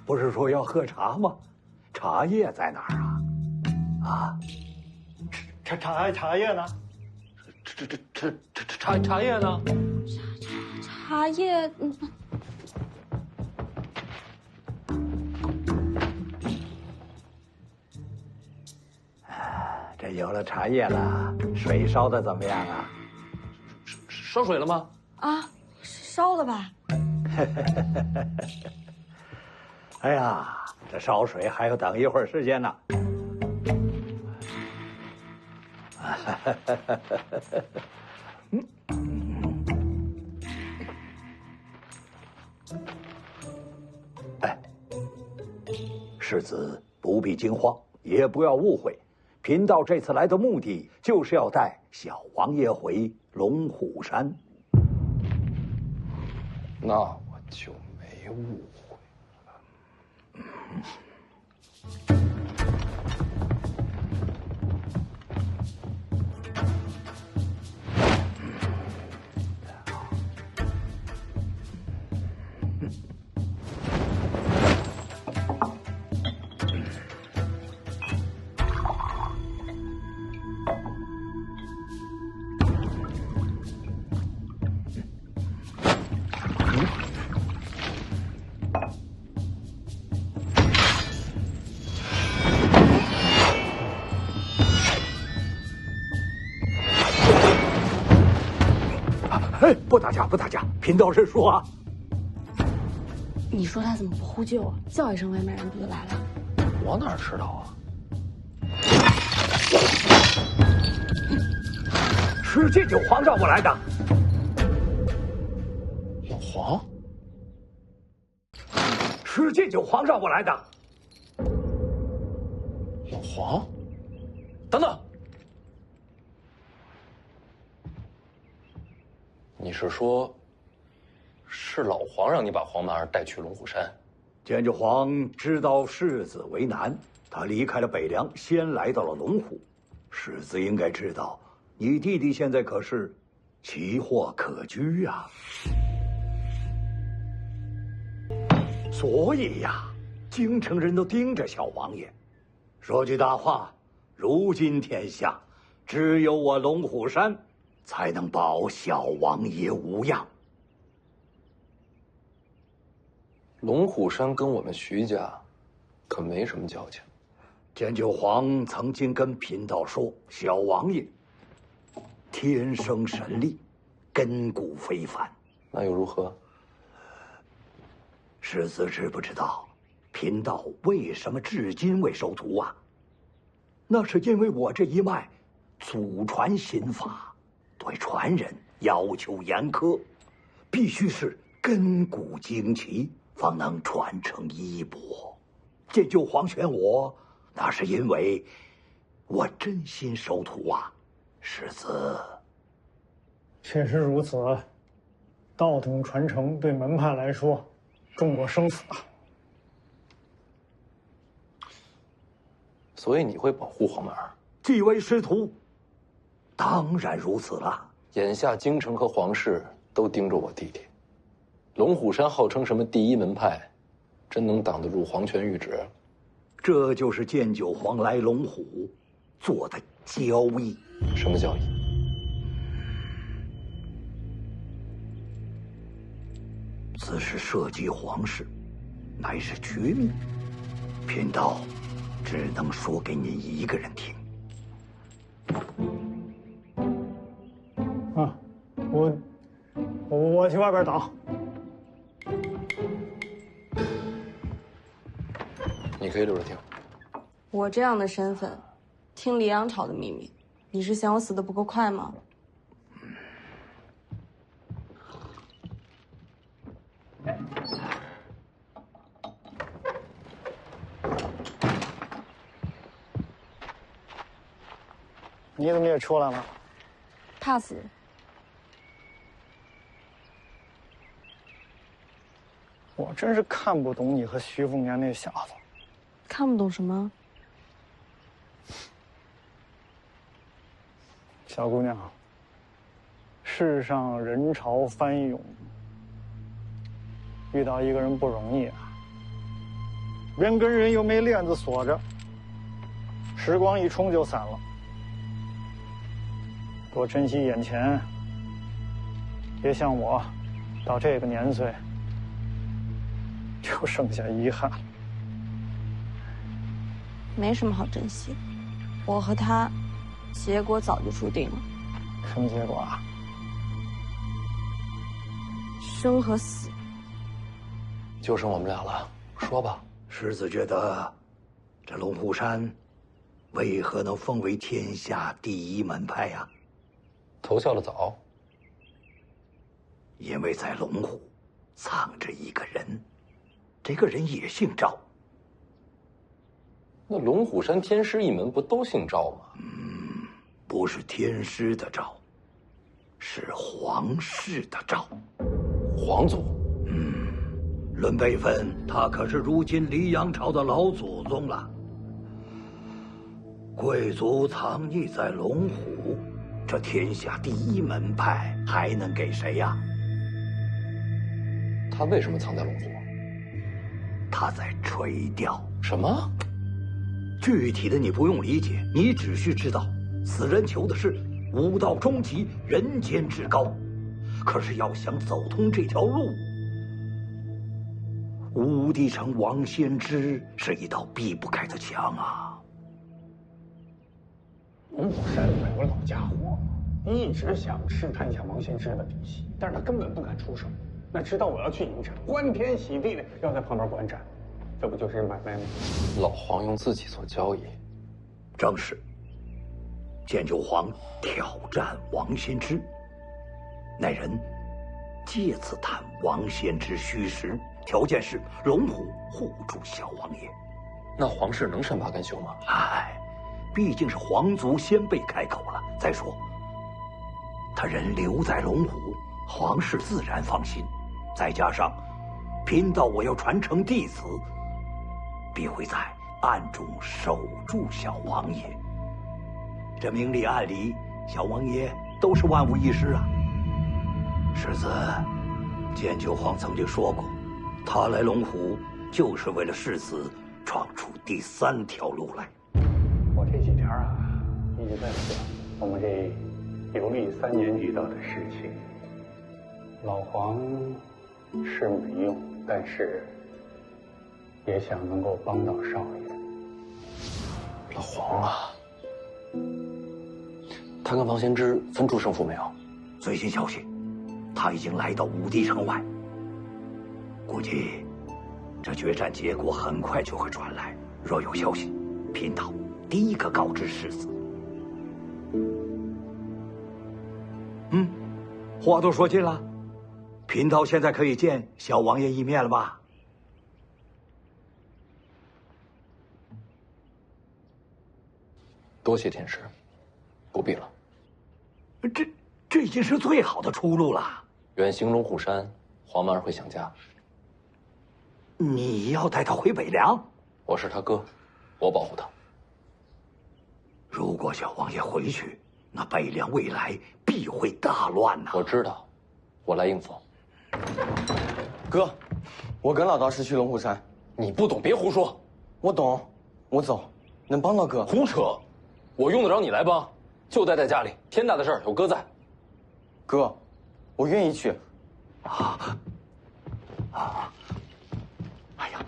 不是说要喝茶吗？茶叶在哪儿啊？啊？茶叶呢？茶叶呢？茶叶，这有了茶叶了，水烧的怎么样啊？烧水了吗？啊，烧了吧？哎呀，这烧水还要等一会儿时间呢。哎，世子不必惊慌，也不要误会，贫道这次来的目的就是要带小王爷回龙虎山。那我就没误会。哎，不打架，不打架，贫道是说啊。你说他怎么不呼救啊？叫一声外卖人不就来了？我哪知道啊？是戒酒皇让我来的。老黄，是戒酒皇让我来的。老黄，等等，你是说，是老黄让你把黄满儿带去龙虎山？监酒皇知道世子为难，他离开了北凉，先来到了龙虎。世子应该知道，你弟弟现在可是奇货可居啊。所以呀，京城人都盯着小王爷。说句大话，如今天下，只有我龙虎山才能保小王爷无恙。龙虎山跟我们徐家可没什么交情。监酒皇曾经跟贫道说，小王爷天生神力，根骨非凡。那又如何？世子知不知道，贫道为什么至今未收徒啊？那是因为我这一脉祖传心法，对传人要求严苛，必须是根骨精奇，方能传承衣钵。监酒皇选我，那是因为我真心收徒啊，世子。确实如此，道统传承对门派来说重过生死啊。所以你会保护黄满儿？既为师徒，当然如此了。眼下京城和皇室都盯着我弟弟，龙虎山号称什么第一门派，真能挡得住皇权谕旨？这就是监酒皇来龙虎做的交易。什么交易？此事涉及皇室，乃是绝密，贫道只能说给您一个人听。啊，我去外边等。你可以留着听。我这样的身份，听黎阳吵的秘密，你是嫌我死得不够快吗？你怎么也出来了？怕死。我真是看不懂你和徐凤年那小子。看不懂什么？小姑娘，世上人潮翻涌，遇到一个人不容易啊。人跟人又没链子锁着，时光一冲就散了。多珍惜眼前，别像我，到这个年岁，就剩下遗憾。没什么好珍惜的，我和他，结果早就注定了。什么结果啊？生和死。就剩我们俩了，说吧。世子觉得，这龙虎山为何能封为天下第一门派呀？投效的早。因为在龙虎藏着一个人，这个人也姓赵。那龙虎山天师一门不都姓赵吗？不是天师的赵，是皇室的赵。皇族。论辈分，他可是如今黎阳朝的老祖宗了。贵族藏匿在龙虎，这天下第一门派还能给谁呀？他为什么藏在龙虎？他在垂钓。什么？具体的你不用理解，你只需知道，此人求的是武道终极，人间至高。可是要想走通这条路，无敌城王先知是一道避不开的墙啊！龙虎山里有个老家伙，一直想试探一下王先知的底细，但是他根本不敢出声。那知道我要去迎战，欢天喜地的要在旁边观战，这不就是买卖吗？老黄用自己做交易。正是。剑九皇挑战王先知，那人借此探王先知虚实，条件是龙虎护住小王爷。那皇室能善罢甘休吗？毕竟是皇族先辈开口了。再说，他人留在龙虎，皇室自然放心。再加上，贫道我要传承弟子，必会在暗中守住小王爷。这明里暗里，小王爷都是万无一失啊。世子，剑九皇曾经说过，他来龙虎就是为了世子闯出第3条路来。我这几天一直在想我们这游历3年遇到的事情。老黄是没用，但是也想能够帮到少爷。老黄啊，他跟王先知分出胜负没有？最新消息，他已经来到武帝城外，估计这决战结果很快就会传来。若有消息，贫道第一个告知世子。话都说尽了，贫道现在可以见小王爷一面了吧？多谢天师，不必了。这已经是最好的出路了。远行龙虎山，黄曼儿会想家。你要带他回北凉？我是他哥，我保护他。如果小王爷回去，那北凉未来必会大乱呐！我知道，我来应付。哥，我跟老道士去龙虎山。你不懂别胡说。我懂，我走，能帮到哥。胡扯！我用得着你来帮？就待在家里，天大的事儿有哥在。哥，我愿意去。哎呀，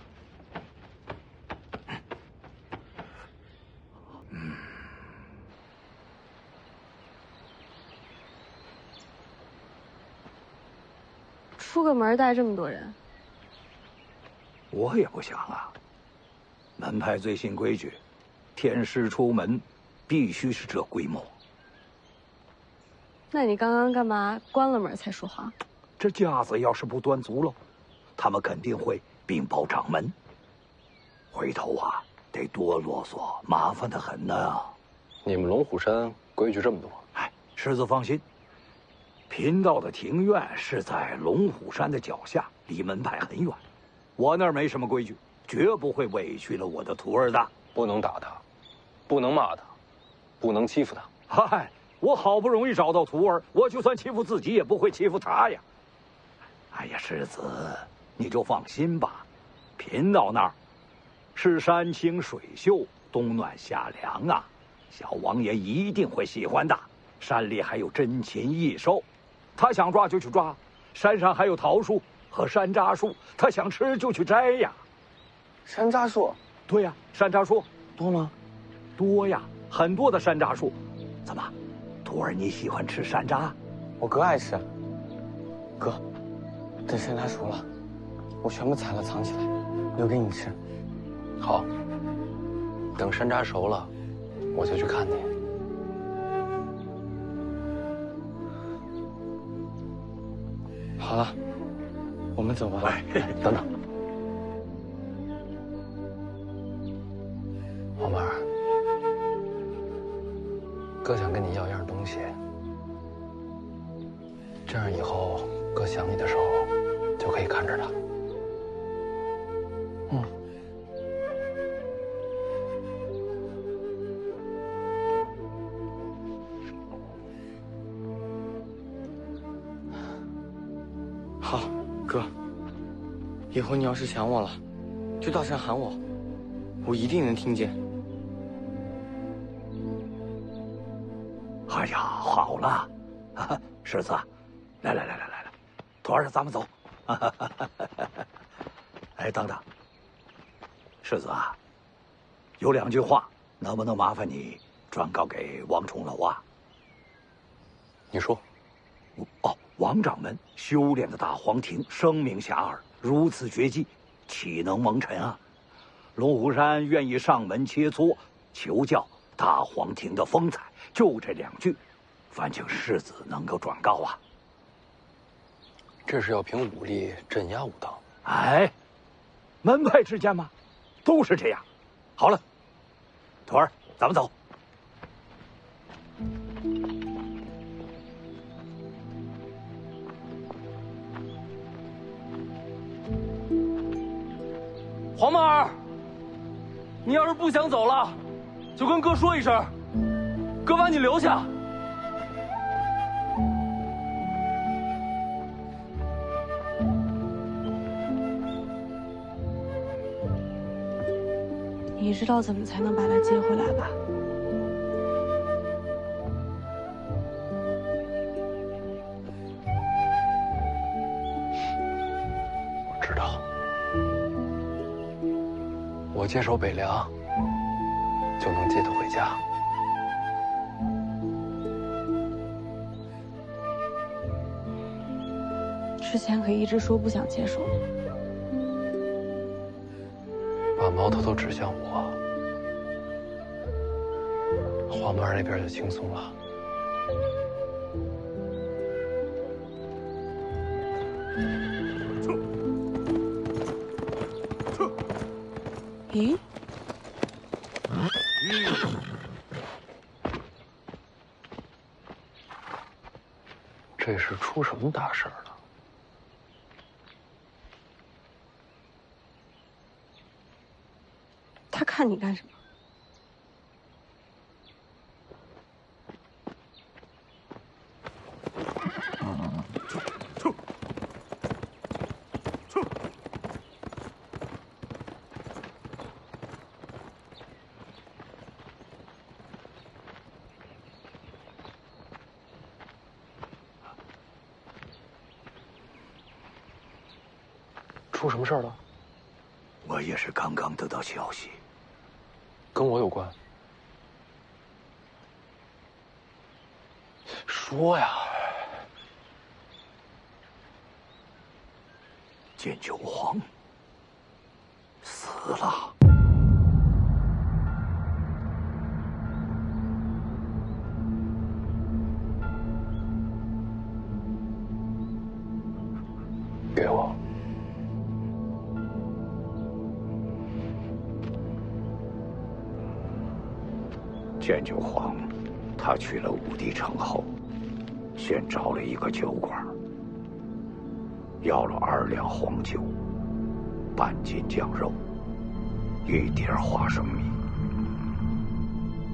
出个门带这么多人，我也不想啊。门派最新规矩，天师出门，必须是这规模。那你刚刚干嘛关了门才说话？这架子要是不端足喽，他们肯定会禀报掌门。回头啊，得多啰嗦，麻烦得很呢。你们龙虎山规矩这么多？世子放心，贫道的庭院是在龙虎山的脚下，离门派很远。我那儿没什么规矩，绝不会委屈了我的徒儿的。不能打他，不能骂他，不能欺负他。我好不容易找到徒儿，我就算欺负自己，也不会欺负他呀。哎呀，世子，你就放心吧，贫道那儿是山清水秀、冬暖夏凉啊，小王爷一定会喜欢的。山里还有珍禽异兽，他想抓就去抓；山上还有桃树和山楂树，他想吃就去摘呀。山楂树？对呀，山楂树多吗？多呀，很多的山楂树。怎么，徒儿你喜欢吃山楂？我哥爱吃。哥，等山楂熟了，我全部采了藏起来，留给你吃。好，等山楂熟了，我就去看你。好了，我们走吧。哎，等等，黄妹儿，哥想跟你要样东西，这样以后哥想你的时候就可以看着它。好，哥，以后你要是想我了，就大声喊我，我一定能听见。哎呀，好了，世子，来，徒儿，咱们走。哎，等等，世子啊，有2句话，能不能麻烦你转告给王重楼啊？你说。哦，王掌门修炼的大黄庭声名遐迩，如此绝技，岂能蒙尘啊？龙虎山愿意上门切磋，求教大黄庭的风采，就这2句，烦请世子能够转告啊。这是要凭武力镇压武当。哎，门派之间嘛，都是这样。好了，徒儿，咱们走。黄妹儿，你要是不想走了，就跟哥说一声，哥把你留下。你知道怎么才能把他接回来吧？我知道。我接手北凉，就能接他回家。之前可一直说不想接手，把矛头都指向我，黄妹儿那边就轻松了。咦？这是出什么大事儿了？他看你干什么？出什么事儿了？我也是刚刚得到消息，跟我有关？说呀！剑九皇死了。给我。剑九皇，他去了武帝城后，先找了一个酒馆，要了2两黄酒、半斤酱肉、1碟花生米，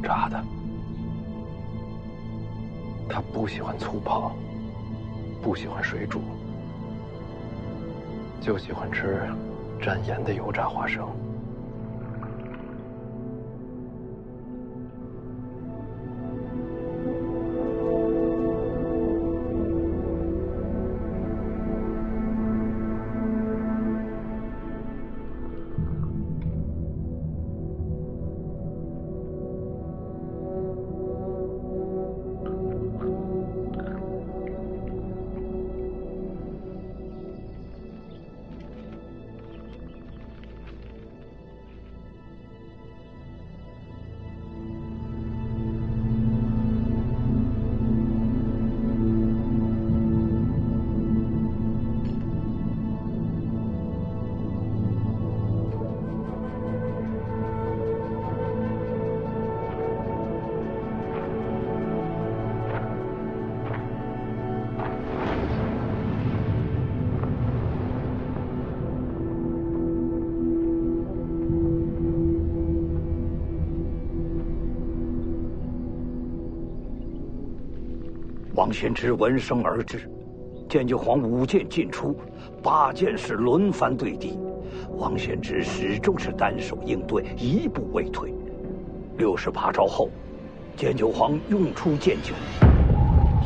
炸的。他不喜欢粗泡，不喜欢水煮，就喜欢吃沾盐的油炸花生。王献之闻声而至，剑九黄舞剑进出，8剑士轮番对敌，王献之始终是单手应对，一步未退。68招后，剑九黄用出剑九，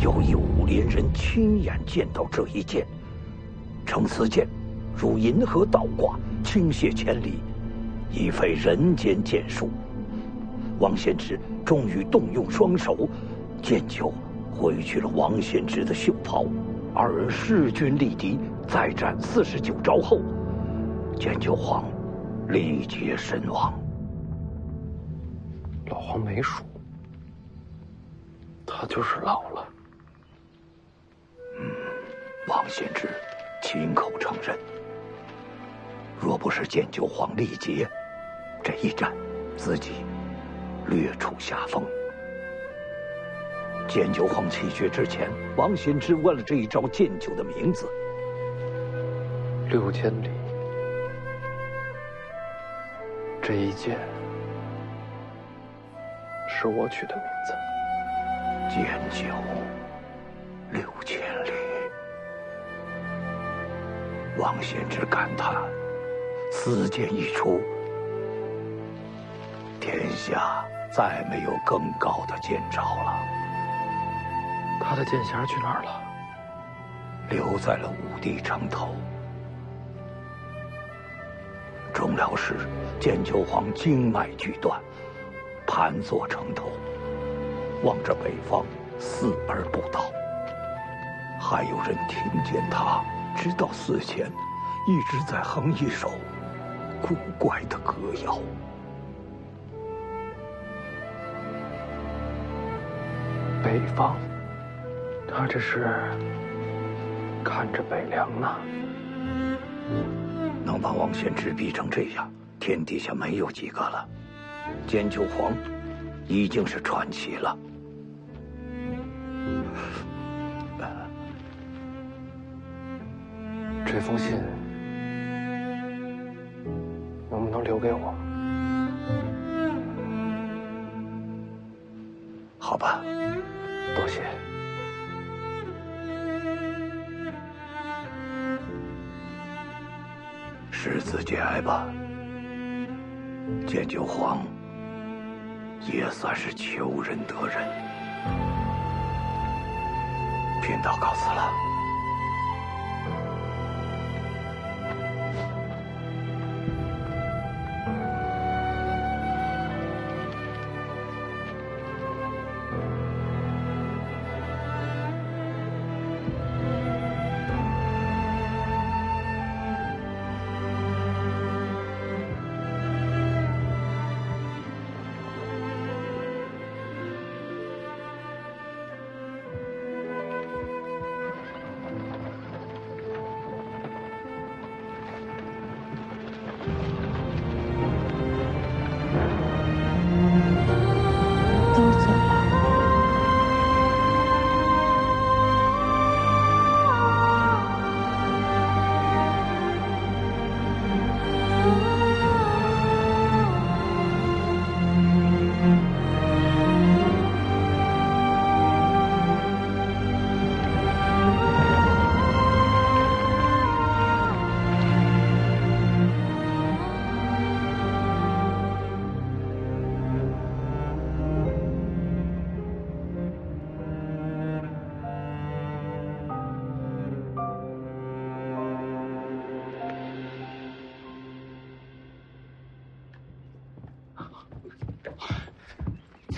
有一武林人亲眼见到这一剑，称此剑如银河倒挂，倾泻千里，已非人间剑术。王献之终于动用双手，剑九挥去了王献之的袖袍，二人势均力敌，再战49招后，剑九黄力竭身亡。老黄没输，他就是老了。王献之亲口承认，若不是剑九黄力竭，这一战自己略处下风。剑九黄气绝之前，王献之问了这一招剑九的名字。6000里，这一剑是我取的名字。剑九6000里。王献之感叹：此剑一出，天下再没有更高的剑招了。他的剑匣去哪儿了？留在了武帝城头。终了时，剑九黄经脉俱断，盘坐城头，望着北方，死而不倒。还有人听见他直到死前一直在哼一首古怪的歌谣。北方，他这是看着北凉呢。能把王献之逼成这样，天底下没有几个了。剑九黄已经是传奇了。这封信能不能留给我？好吧，多谢。世子节哀吧。剑九黄也算是求人得人。贫道告辞了。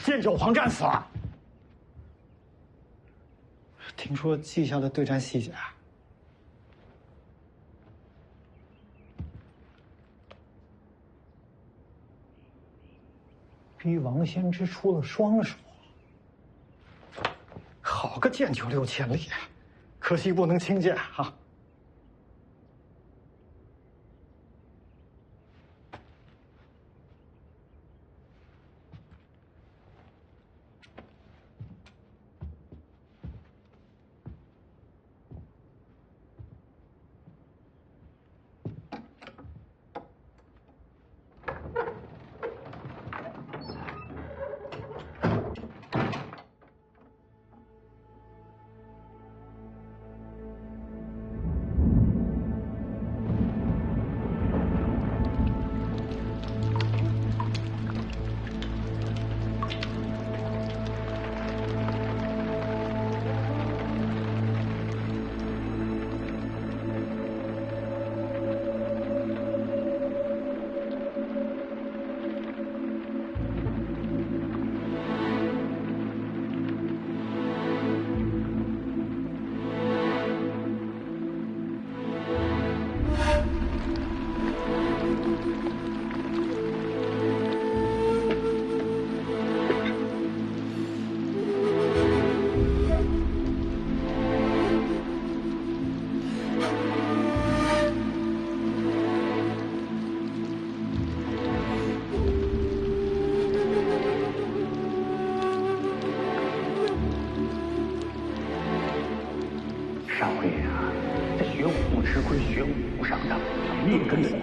剑九黄战死了。听说记下了对战细节。逼王先知出了双手。好个剑九6000里，可惜不能轻剑啊。少爷啊，这学武不吃亏，学武不上当，命跟死。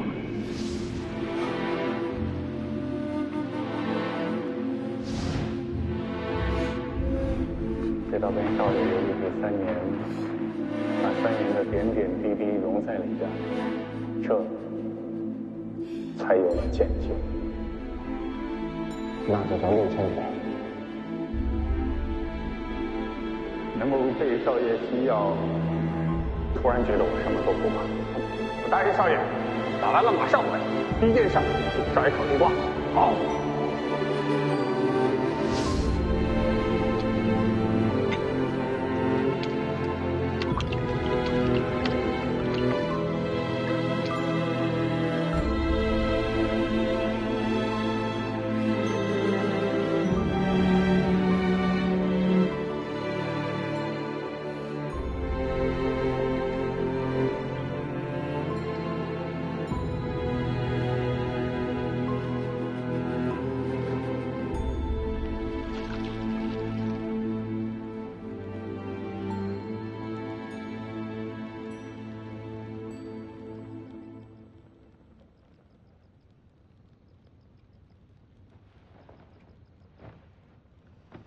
这道跟少爷游历这3年，把3年的点点滴滴融在里边，这才有了渐就。那就叫6000年。能够被少爷需要，突然觉得我什么都不怕。我答应少爷，打完了马上回。第一件事，少爷烤地瓜。好。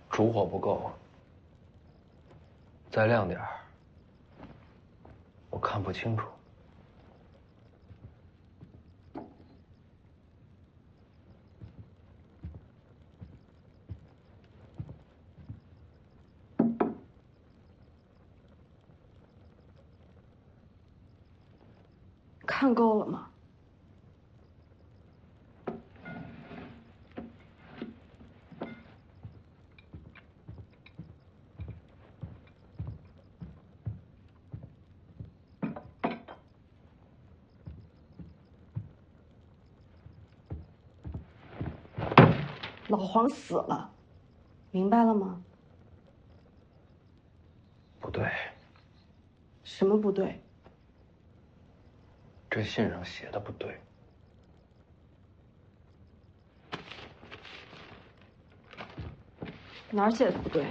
烛火不够，再亮点儿，我看不清楚。看够了吗？老黄死了，明白了吗？不对，什么不对？这信上写的不对。哪儿写的不对？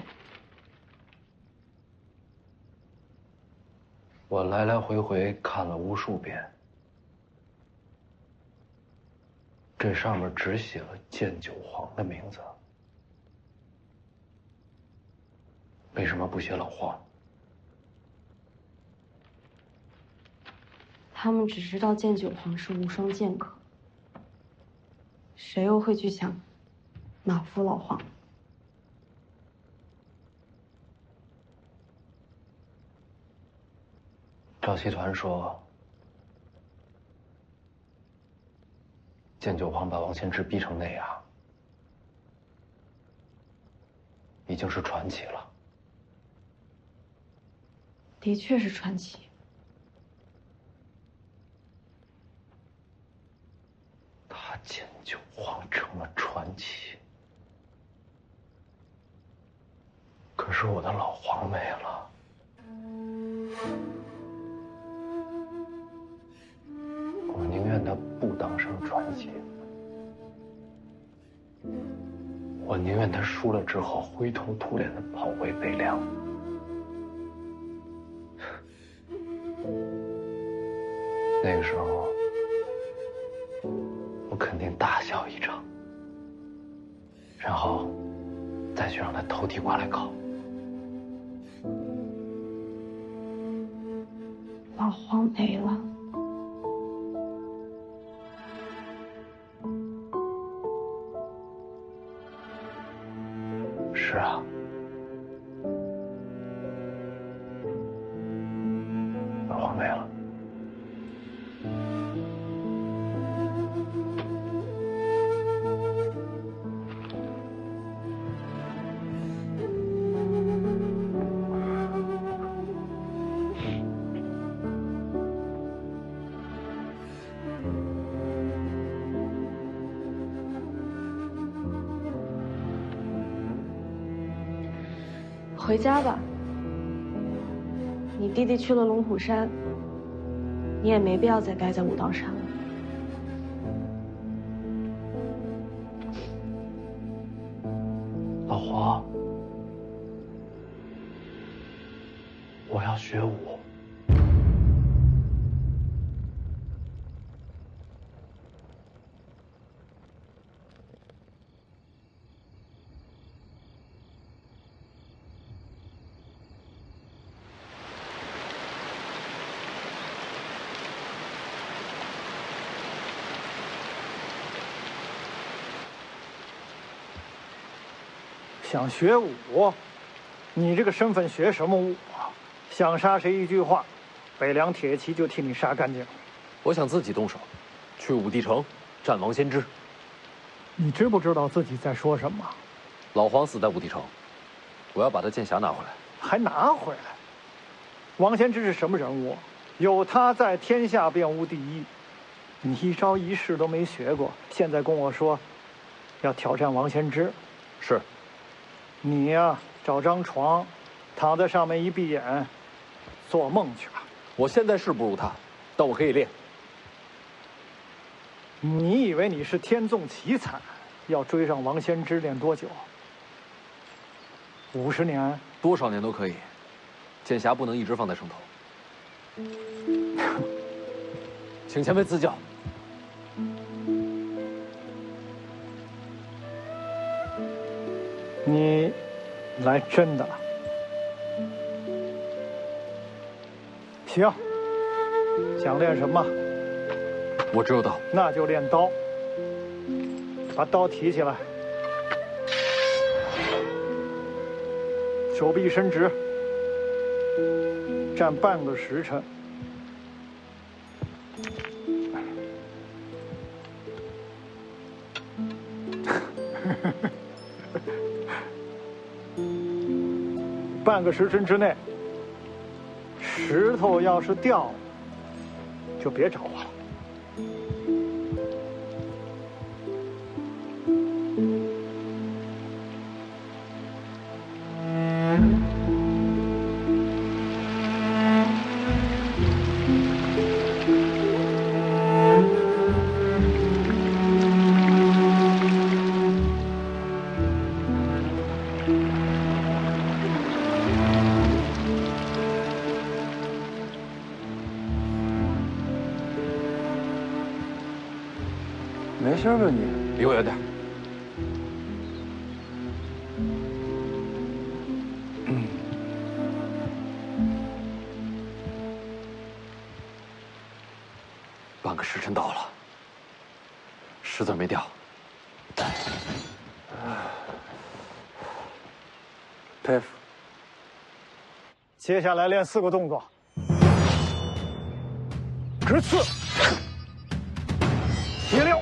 我来来回回看了无数遍，这上面只写了剑九黄的名字，为什么不写老黄？他们只知道剑九黄是无双剑客，谁又会去想马夫老黄？赵熙团说，剑九黄把王先之逼成那样，已经是传奇了。的确是传奇。他剑九黄成了传奇，可是我的老黄没了。我宁愿他不当上传奇，我宁愿他输了之后灰头土脸的跑回北凉。那个时候，我肯定大笑一场，然后再去让他偷地瓜来烤。老黄没了。是啊，老黄没了。回家吧，你弟弟去了龙虎山，你也没必要再待在武当山了。老黄，我要学武。想学武？你这个身份学什么武啊？想杀谁一句话，北凉铁骑就替你杀干净。我想自己动手，去武帝城战王先知。你知不知道自己在说什么？老黄死在武帝城，我要把他剑匣拿回来。还拿回来？王先知是什么人物？有他在，天下便无敌意。你一招一式都没学过，现在跟我说要挑战王先知。是。你呀，找张床，躺在上面一闭眼，做梦去吧。我现在是不如他，但我可以练。你以为你是天纵奇才，要追上王先知练多久？50年？多少年都可以，剑匣不能一直放在上头。请前辈赐教。你来真的？行，想练什么？我只有刀。那就练刀。把刀提起来，手臂伸直，站半个时辰。半个时辰之内，石头要是掉了，就别找我了。没事吧你？离我远点。半个时辰到了，石子没掉。佩服。接下来练4个动作：直刺、斜撩、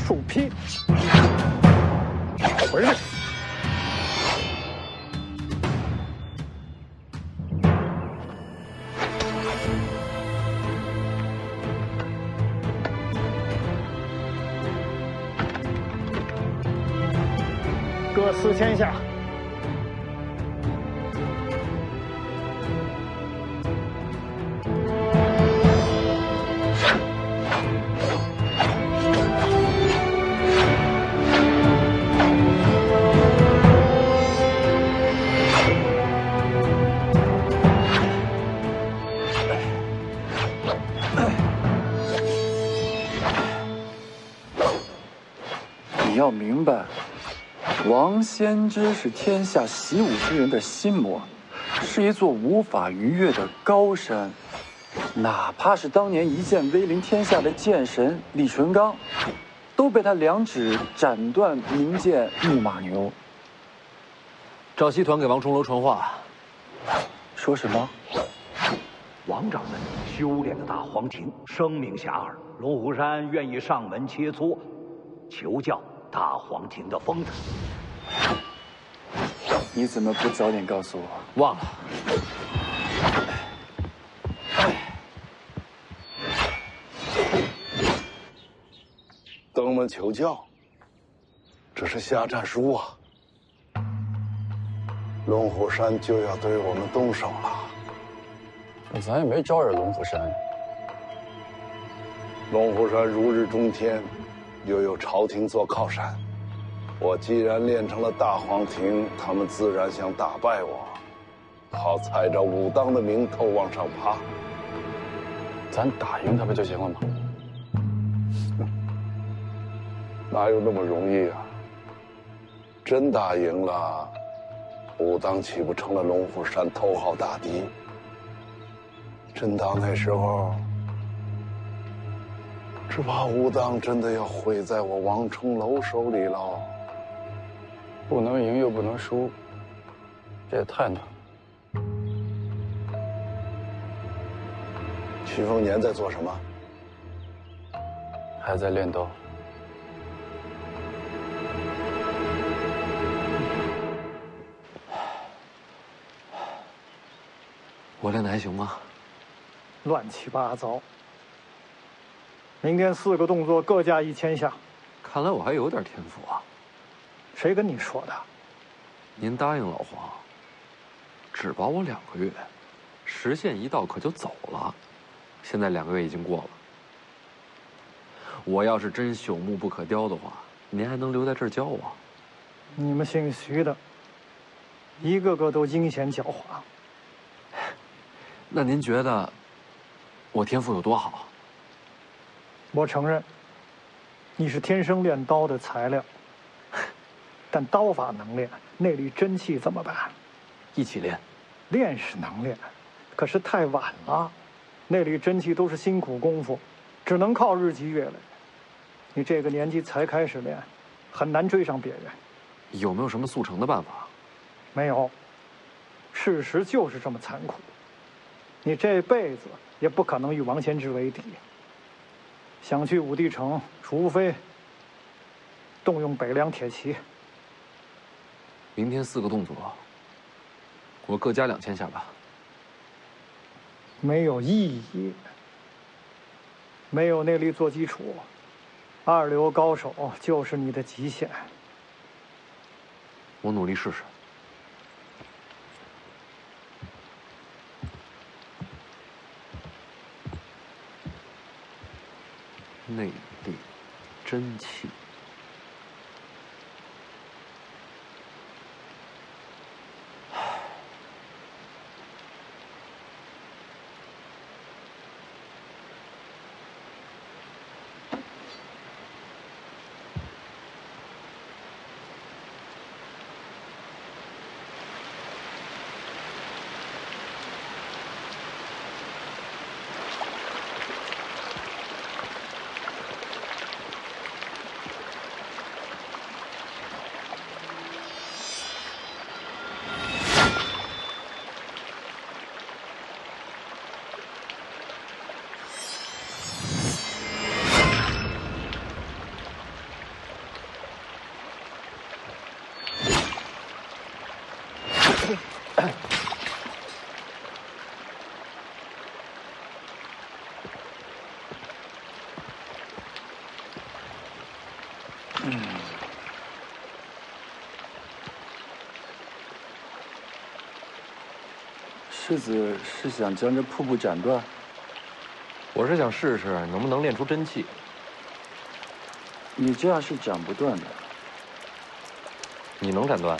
竖劈、回来。各4000下。你要明白，王先知是天下习武之人的心魔，是一座无法逾越的高山。哪怕是当年一剑威临天下的剑神李淳罡，都被他2指斩断名剑木马牛。赵熙团给王重楼传话，说什么？王掌门修炼的大黄庭声名遐迩，龙虎山愿意上门切磋，求教大黄庭的风采。你怎么不早点告诉我？忘了。登门求教，这是下战书啊！龙虎山就要对我们动手了。咱也没招惹龙虎山。龙虎山如日中天，又有朝廷做靠山。我既然练成了大黄庭，他们自然想打败我，好踩着武当的名头往上爬。咱打赢他不就行了吗？哪有那么容易啊！真打赢了，武当岂不成了龙虎山头号大敌？真到那时候，只怕武当真的要毁在我王重楼手里喽。不能赢又不能输，这也太难了。徐丰年在做什么？还在练刀。我练的还行吗？乱七八糟。明天4个动作各加1000下。看来我还有点天赋啊。谁跟你说的？您答应老黄，只保我2个月，时限一到可就走了。现在2个月已经过了。我要是真朽木不可雕的话，您还能留在这儿教我？你们姓徐的，一个个都阴险狡猾。那您觉得我天赋有多好？我承认，你是天生练刀的材料，但刀法能练，内力真气怎么办？一起练。练是能练，可是太晚了，内力真气都是辛苦功夫，只能靠日积月累。你这个年纪才开始练，很难追上别人。有没有什么速成的办法？没有，事实就是这么残酷。你这辈子也不可能与王仙芝为敌。想去武帝城，除非动用北凉铁骑。明天4个动作，我各加2000下吧。没有意义，没有内力做基础，2流高手就是你的极限。我努力试试。内力，真气。世子是想将这瀑布斩断？我是想试试能不能练出真气。你这样是斩不断的。你能斩断？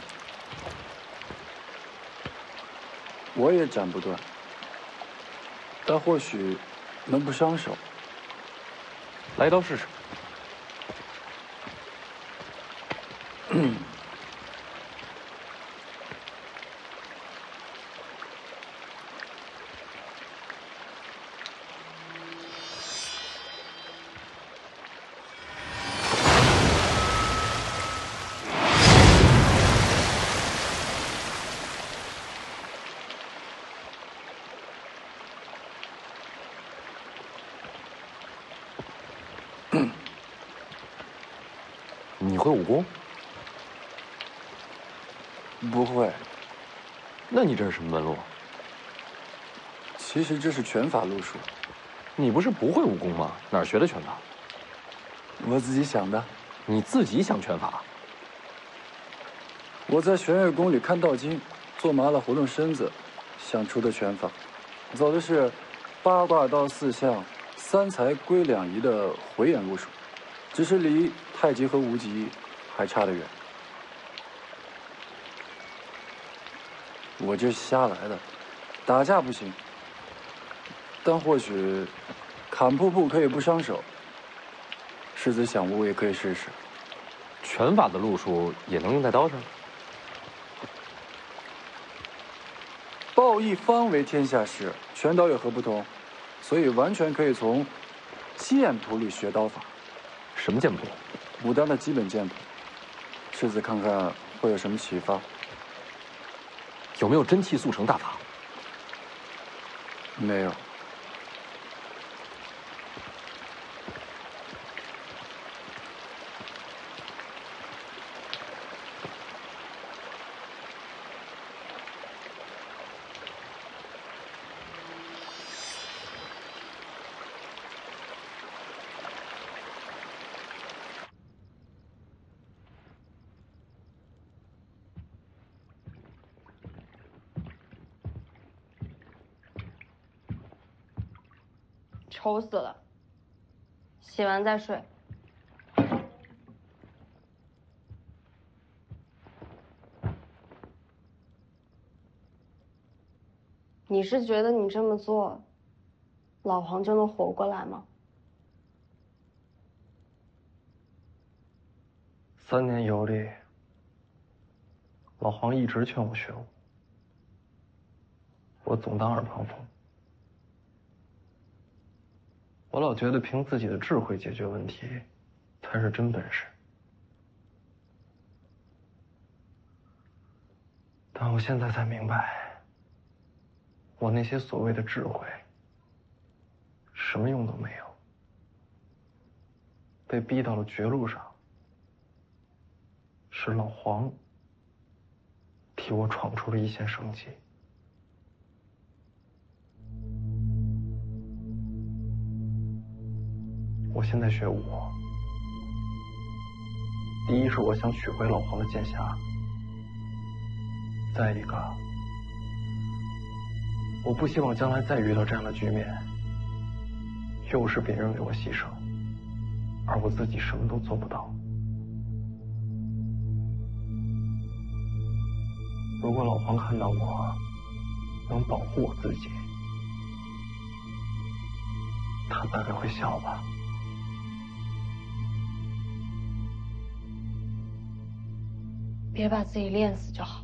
我也斩不断，但或许能不伤手。来一刀试试。你会武功？不会。那你这是什么门路？其实这是拳法路数。你不是不会武功吗？哪儿学的拳法？我自己想的。你自己想拳法？我在玄月宫里看道经，做麻了活动身子，想出的拳法，走的是8卦道4象3才归2仪的回眼路数，只是离太极和无极还差得远。我这是瞎来的，打架不行，但或许砍瀑布可以不伤手。世子想悟也可以试试。拳法的路数也能用在刀上？抱一方为天下事，拳刀有何不同？所以完全可以从剑谱里学刀法。什么剑谱？武当的基本剑谱。世子看看会有什么启发？有没有真气速成大法？没有。丑死了，洗完再睡。你是觉得你这么做，老黄就能活过来吗？3年游历，老黄一直劝我学武，我总当耳旁风。我老觉得凭自己的智慧解决问题，才是真本事。但我现在才明白，我那些所谓的智慧，什么用都没有。被逼到了绝路上，是老黄替我闯出了一线生机。我现在学武，第一是我想取回老黄的剑匣，再一个，我不希望将来再遇到这样的局面，又是别人为我牺牲，而我自己什么都做不到。如果老黄看到我能保护我自己，他大概会笑吧。别把自己练死就好。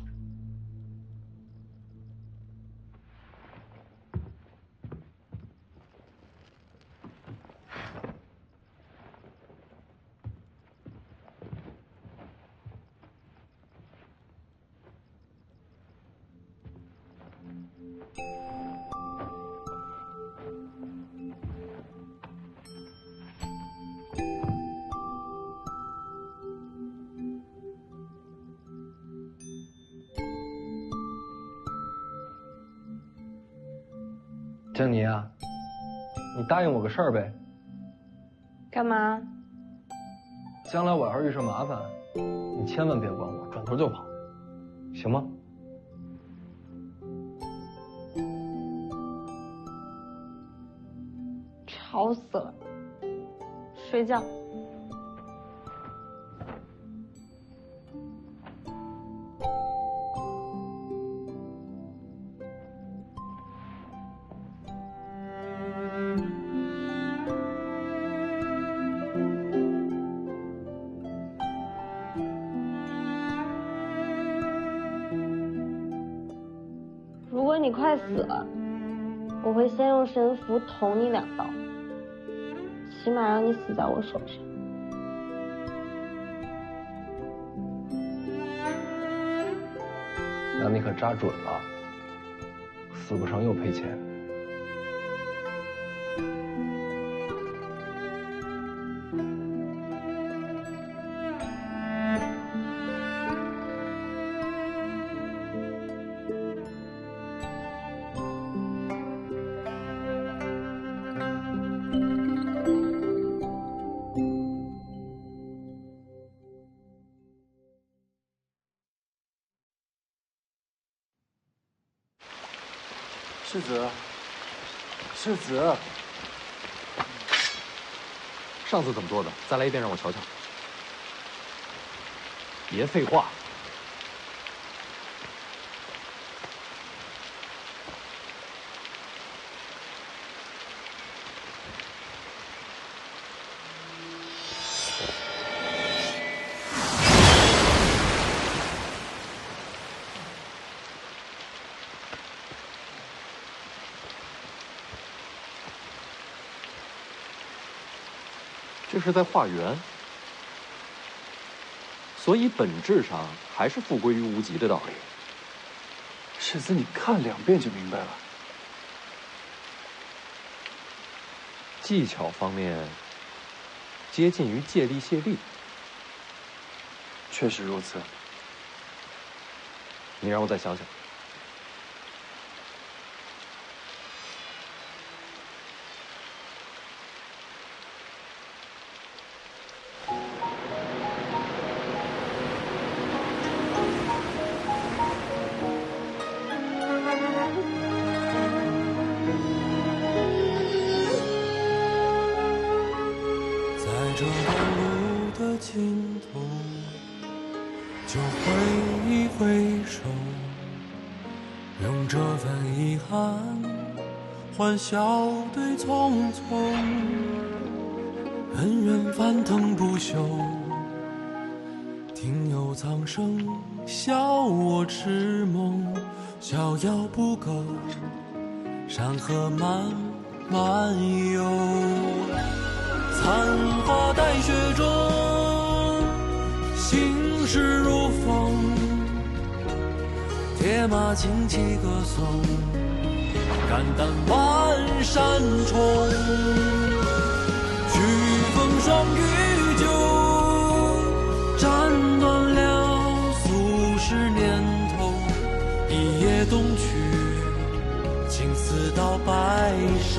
江妮啊，你答应我个事儿呗。干嘛？将来我要是遇上麻烦，你千万别管我，转头就跑，行吗？吵死了，睡觉。如果你快死了，我会先用神符捅你2刀，起码让你死在我手上。那你可扎准了，死不成又赔钱。世子，世子，上次怎么做的？再来一遍让我瞧瞧。别废话。这是在化缘，所所以本质上还是复归于无极的道理。世子，你看2遍就明白了。技巧方面接近于借力卸力。确实如此。你让我再想想。这段路的尽头，就挥一挥手，用这份遗憾欢笑对匆匆。恩怨翻腾不休，听有苍生笑我痴梦，逍遥不够，山河漫漫游。残花待雪中，心事如风。铁马轻骑歌颂，肝胆万山重。曲风霜雨酒，斩断了俗世年头。一夜东去，青丝到白首。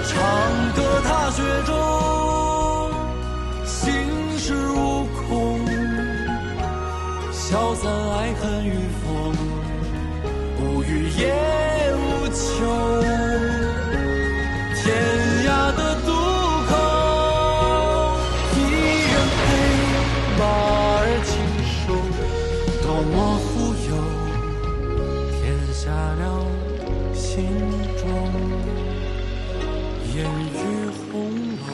长歌踏雪中，心事无空，消散爱恨与风，无语也无求。天涯的渡口，一人陪马儿轻收，多么富有，填下了心中。烟雨红楼，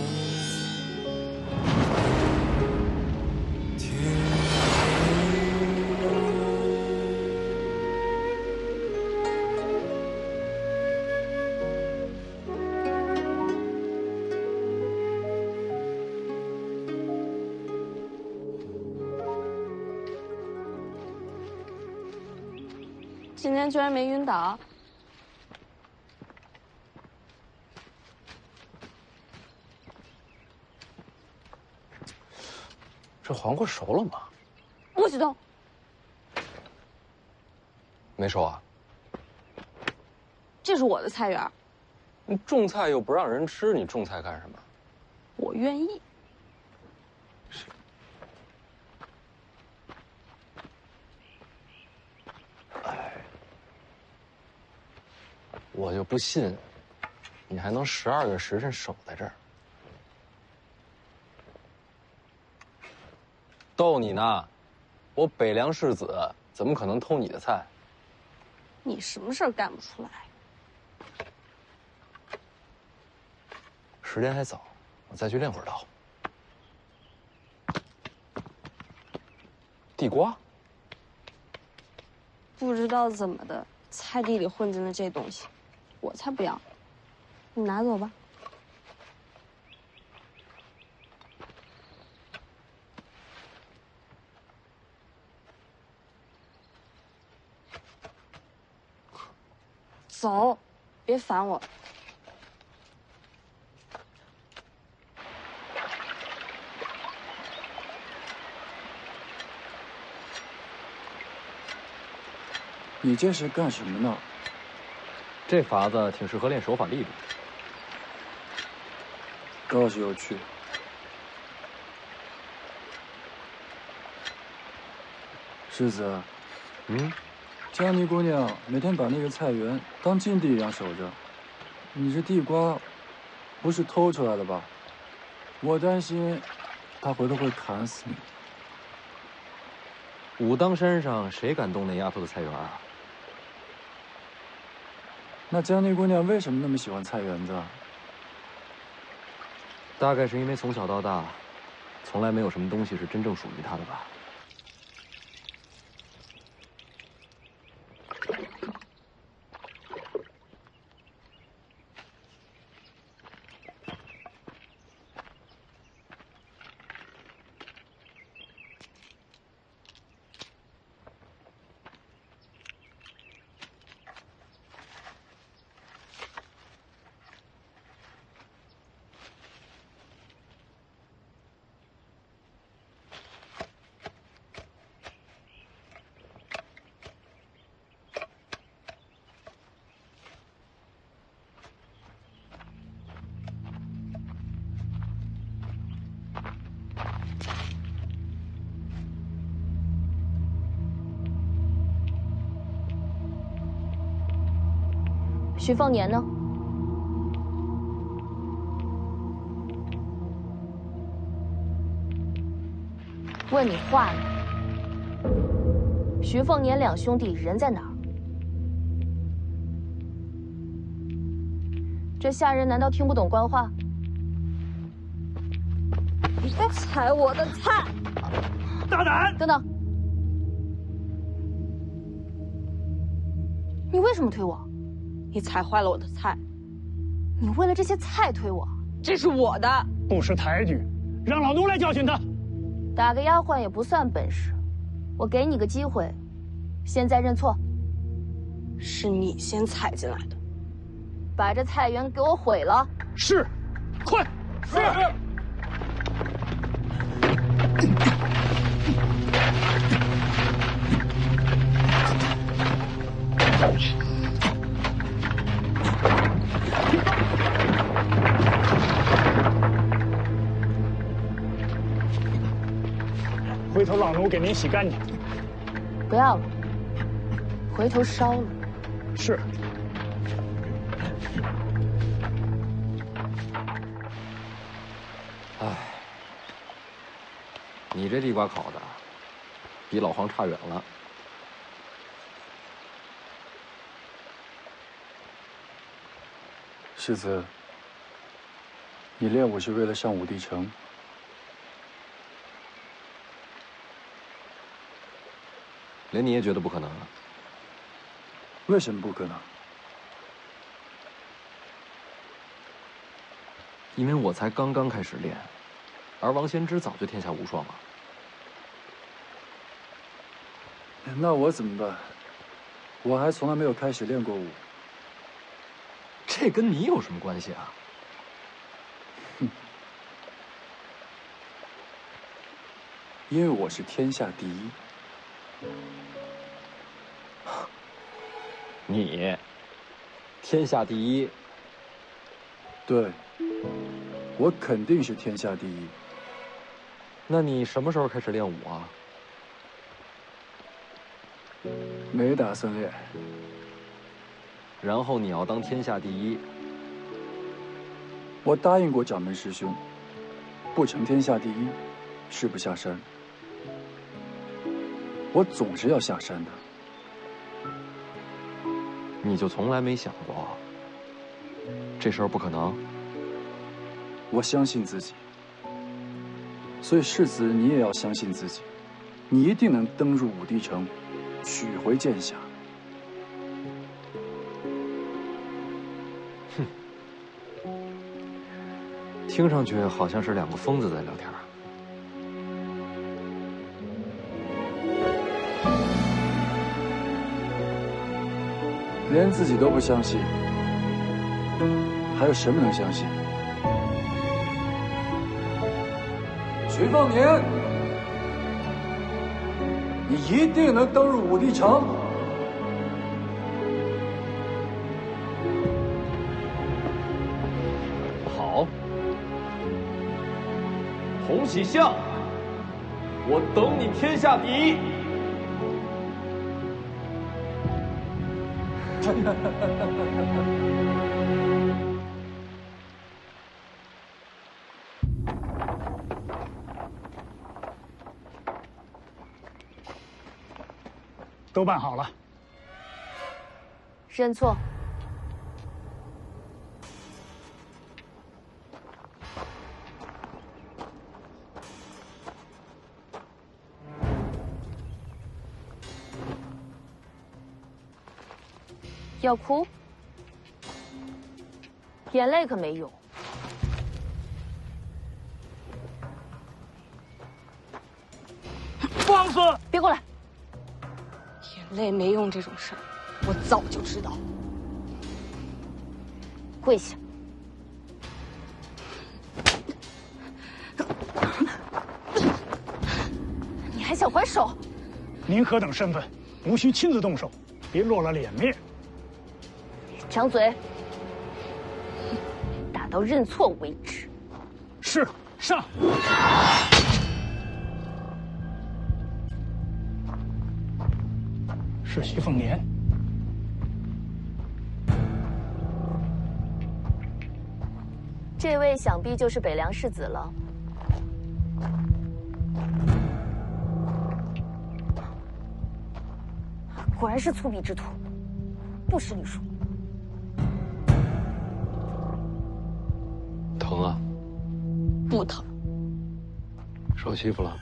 天今天居然没晕倒。这黄瓜熟了吗？不许动！没熟啊？这是我的菜园。你种菜又不让人吃，你种菜干什么？我愿意。哎，我就不信，你还能12个时辰守在这儿。逗你呢，我北凉世子怎么可能偷你的菜？你什么事儿干不出来？时间还早，我再去练会儿刀。地瓜？不知道怎么的，菜地里混进了这东西，我才不要！你拿走吧。走，别烦我。你这是干什么呢？这法子挺适合练手法力的。倒是有趣。世子，江妮姑娘每天把那个菜园当禁地一样守着，你这地瓜不是偷出来的吧？我担心她回头会砍死你。武当山上谁敢动那丫头的菜园啊？那江妮姑娘为什么那么喜欢菜园子？大概是因为从小到大，从来没有什么东西是真正属于她的吧。徐凤年呢？问你话呢？徐凤年两兄弟人在哪儿？这下人难道听不懂官话？你在踩我的菜！大胆！等等，你为什么推我？你踩坏了我的菜，你为了这些菜推我？这是我的，不识抬举，让老奴来教训他。打个丫鬟也不算本事，我给你个机会，现在认错。是你先踩进来的，把这菜园给我毁了。是，快！是。回头老奴给您洗干净。不要了，回头烧了。是。唉，你这地瓜烤的，比老黄差远了。世子，你练武是为了上武帝城？连你也觉得不可能啊？为什么不可能？因为我才刚刚开始练，而王仙芝早就天下无双了。那我怎么办？我还从来没有开始练过武。这跟你有什么关系啊？哼，因为我是天下第一。你，天下第一？对，我肯定是天下第一。那你什么时候开始练武啊？没打算练。然后你要当天下第一？我答应过掌门师兄，不成天下第一，吃不下山。我总是要下山的。你就从来没想过，这事儿不可能？我相信自己，所以世子你也要相信自己，你一定能登入武帝城，取回剑匣。哼，听上去好像是两个疯子在聊天。连自己都不相信，还有什么能相信？徐凤年，你一定能登入武帝城。好，洪喜相，我等你天下第一。都办好了。认错。要哭？眼泪可没用。放肆！别过来！眼泪没用这种事儿，我早就知道。跪下！你还想还手？您何等身份，无需亲自动手，别落了脸面。张嘴，打到认错为止。是，上。是徐凤年。这位想必就是北凉世子了。果然是粗鄙之徒，不识礼数。疼啊？不疼。受欺负了？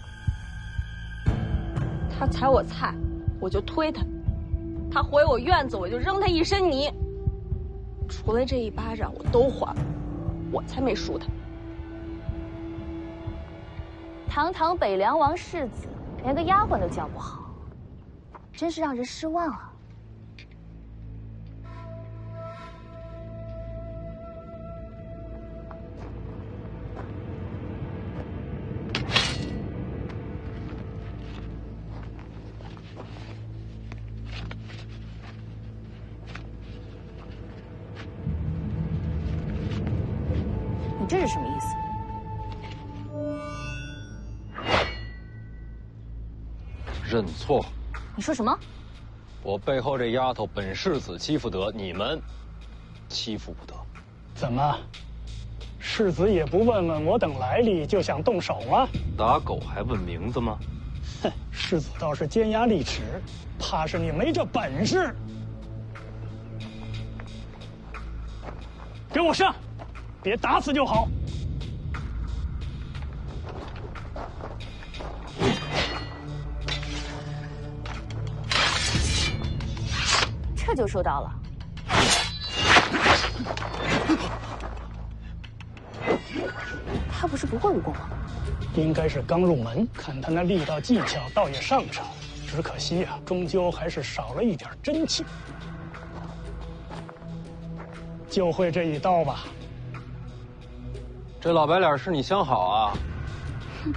他踩我菜，我就推他；他回我院子，我就扔他一身泥。除了这一巴掌，我都还了，我才没输他。堂堂北凉王世子，连个丫鬟都教不好，真是让人失望啊！你这是什么意思？认错。你说什么？我背后这丫头本世子欺负得，你们欺负不得。怎么，世子也不问问我等来历就想动手吗？打狗还问名字吗？哼，世子倒是尖牙利齿，怕是你没这本事。给我上，别打死就好。这就收到了。他不是不会武功吗？应该是刚入门，看他那力道技巧，倒也上乘。只可惜啊，终究还是少了一点真气。就会这一刀吧？这老白脸是你相好啊？哼！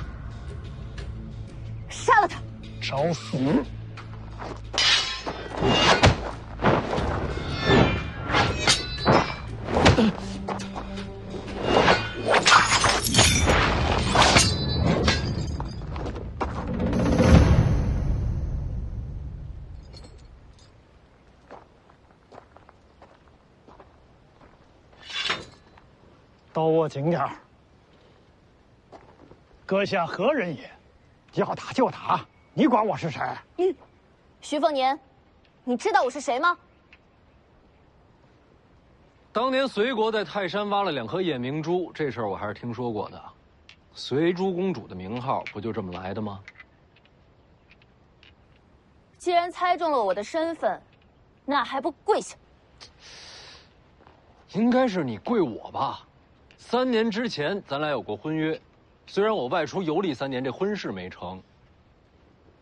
杀了他！找死！刀握紧点儿。阁下何人也？要打就打，你管我是谁？徐凤年，你知道我是谁吗？当年隋国在泰山挖了2颗夜明珠，这事儿我还是听说过的。随珠公主的名号不就这么来的吗？既然猜中了我的身份，那还不跪下？应该是你跪我吧。3年之前咱俩有过婚约，虽然我外出游历3年，这婚事没成，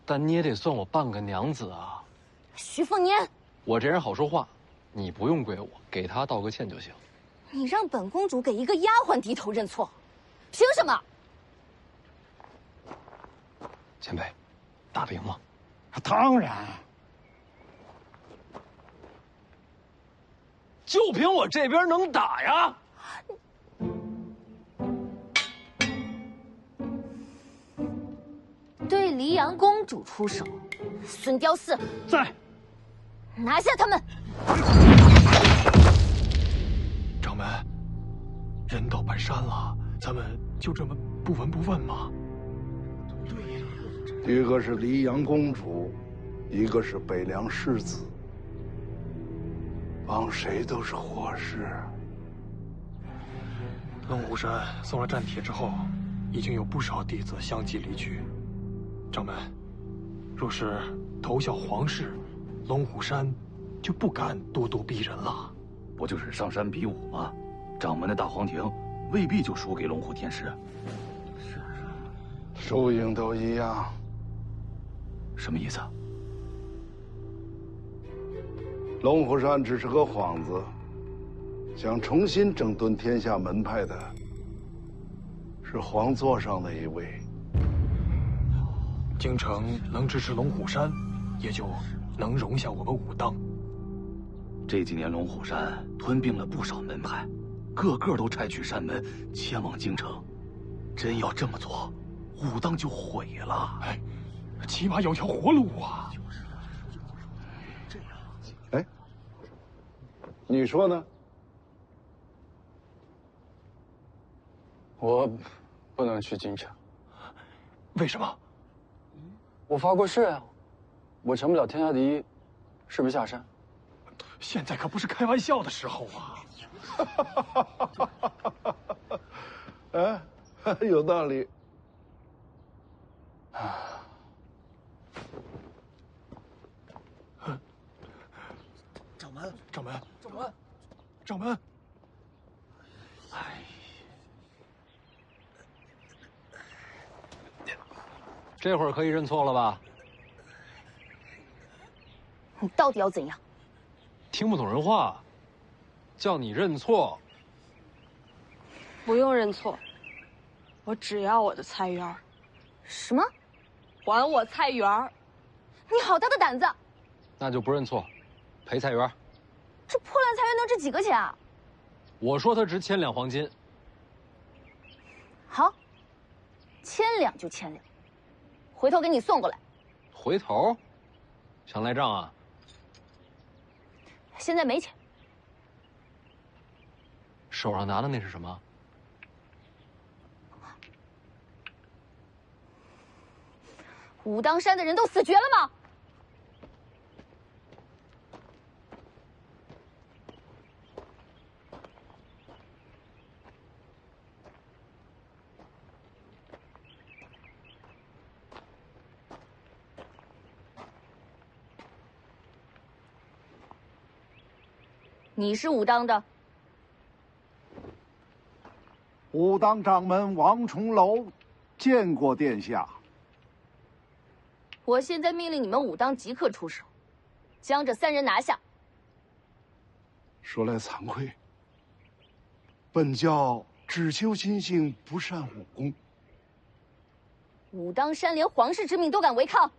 但你也得算我半个娘子啊。徐凤年，我这人好说话，你不用跪我，给他道个歉就行。你让本公主给一个丫鬟低头认错，凭什么？前辈，打得赢吗？当然。就凭我这边能打呀！对黎阳公主出手，孙雕四在，拿下他们！掌门，人到半山了，咱们就这么不闻不问吗？对呀，一个是黎阳公主，一个是北凉世子，帮谁都是祸事。龙虎山送了战帖之后，已经有不少弟子相继离去。掌门，若是投效皇室，龙虎山就不敢咄咄逼人了。不就是上山比武吗？掌门的大黄庭未必就输给龙虎天师。输赢都一样。什么意思？龙虎山只是个幌子，想重新整顿天下门派的是皇座上的一位。京城能支持龙虎山，也就能容下我们武当。这几年龙虎山吞并了不少门派，个个都拆去山门，迁往京城。真要这么做，武当就毁了。哎，起码有条活路啊！哎，你说呢？我不能去京城。为什么？我发过誓呀，我成不了天下第一，誓不下山。现在可不是开玩笑的时候啊！哎，有道理。掌门，掌门，掌门，掌门！哎，这会儿可以认错了吧？你到底要怎样？听不懂人话，叫你认错。不用认错，我只要我的菜园儿。什么？还我菜园儿！你好大的胆子！那就不认错，赔菜园。这破烂菜园能值几个钱啊？我说它值1000两黄金。好，1000两就1000两，回头给你送过来。回头？想赖账啊？现在没钱。手上拿的那是什么？武当山的人都死绝了吗？你是武当的？武当掌门王重楼见过殿下。我现在命令你们武当即刻出手，将这3人拿下。说来惭愧，本教只求心性，不善武功。武当山连皇室之命都敢违抗，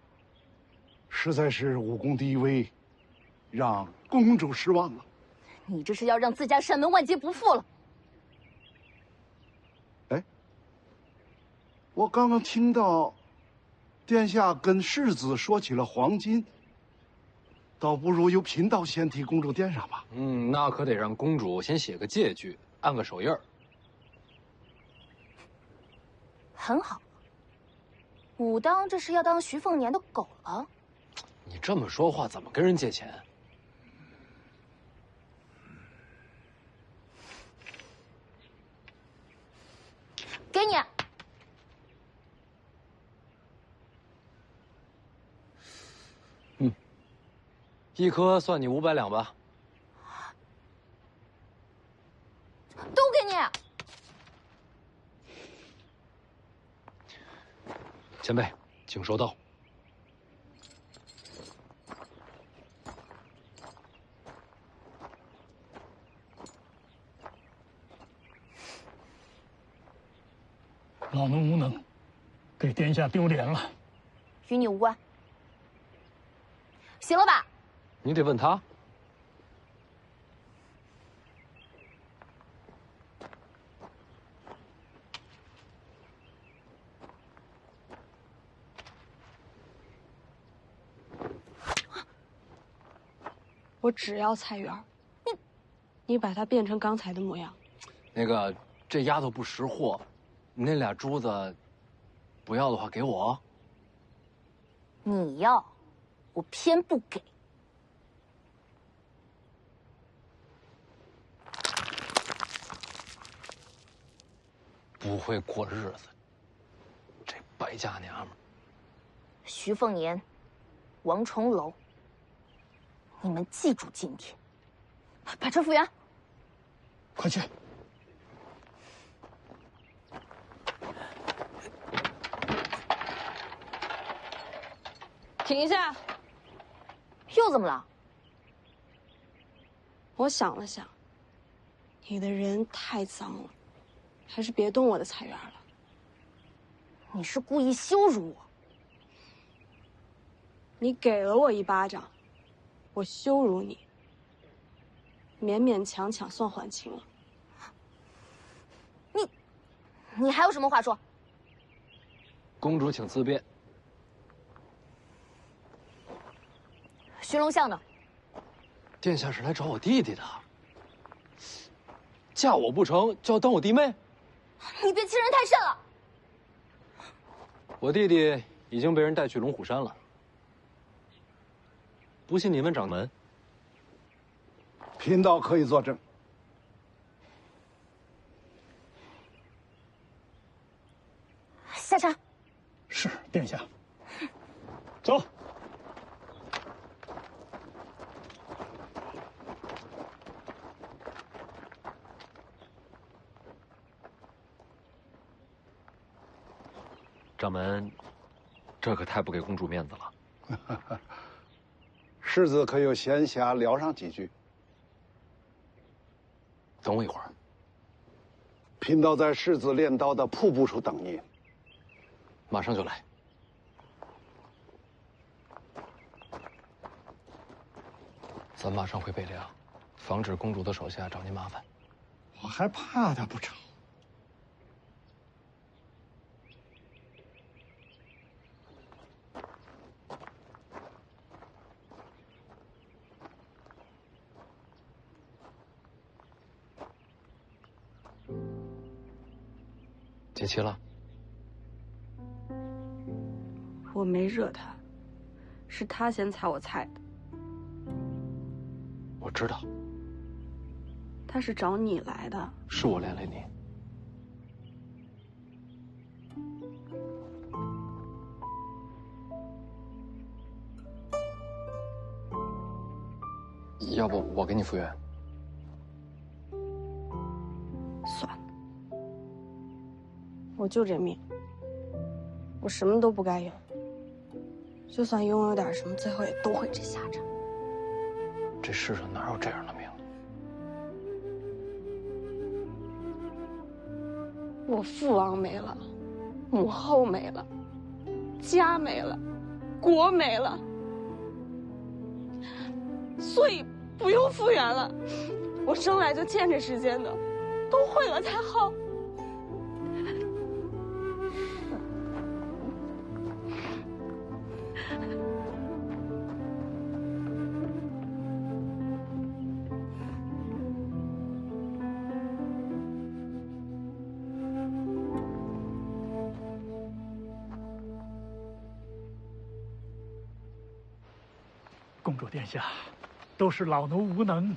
实在是武功低微，让公主失望了。你这是要让自家山门万劫不复了。哎，我刚刚听到殿下跟世子说起了黄金，倒不如由贫道先替公主垫上吧。那可得让公主先写个借据，按个手印儿。很好，武当这是要当徐凤年的狗了？你这么说话，怎么跟人借钱？给你。一颗算你500两吧。都给你。前辈，请收刀。老奴无能，给殿下丢脸了。与你无关。行了吧？你得问他。我只要菜园儿，你把它变成刚才的模样。那个，这丫头不识货，你那俩珠子，不要的话给我。你要，我偏不给。不会过日子，这败家娘们儿。徐凤年，王重楼，你们记住今天，把车复原。快去！停下！又怎么了？我想了想，你的人太脏了，还是别动我的菜园了。你是故意羞辱我？你给了我一巴掌，我羞辱你，勉勉强强算还清了。你还有什么话说？公主请自便。寻龙巷呢？殿下是来找我弟弟的。嫁我不成就要当我弟妹？你别欺人太甚了！我弟弟已经被人带去龙虎山了，不信你问掌门。贫道可以作证。下茶。是，殿下。走。掌门，这可太不给公主面子了。世子可有闲暇聊上几句？等我一会儿。贫道在世子练刀的瀑布处等你。马上就来。咱马上回北凉，防止公主的手下找您麻烦。我还怕他不成？解气了？我没惹他，是他先踩我菜的。我知道，他是找你来的。是我连累你。要不我给你复原？算了，我就这命，我什么都不该有。就算拥有点什么，最后也都会这下场。这世上哪有这样的命？我父王没了，母后没了，家没了，国没了，所以不用复原了。我生来就欠这世间的，都毁了才好。公主殿下，都是老奴无能，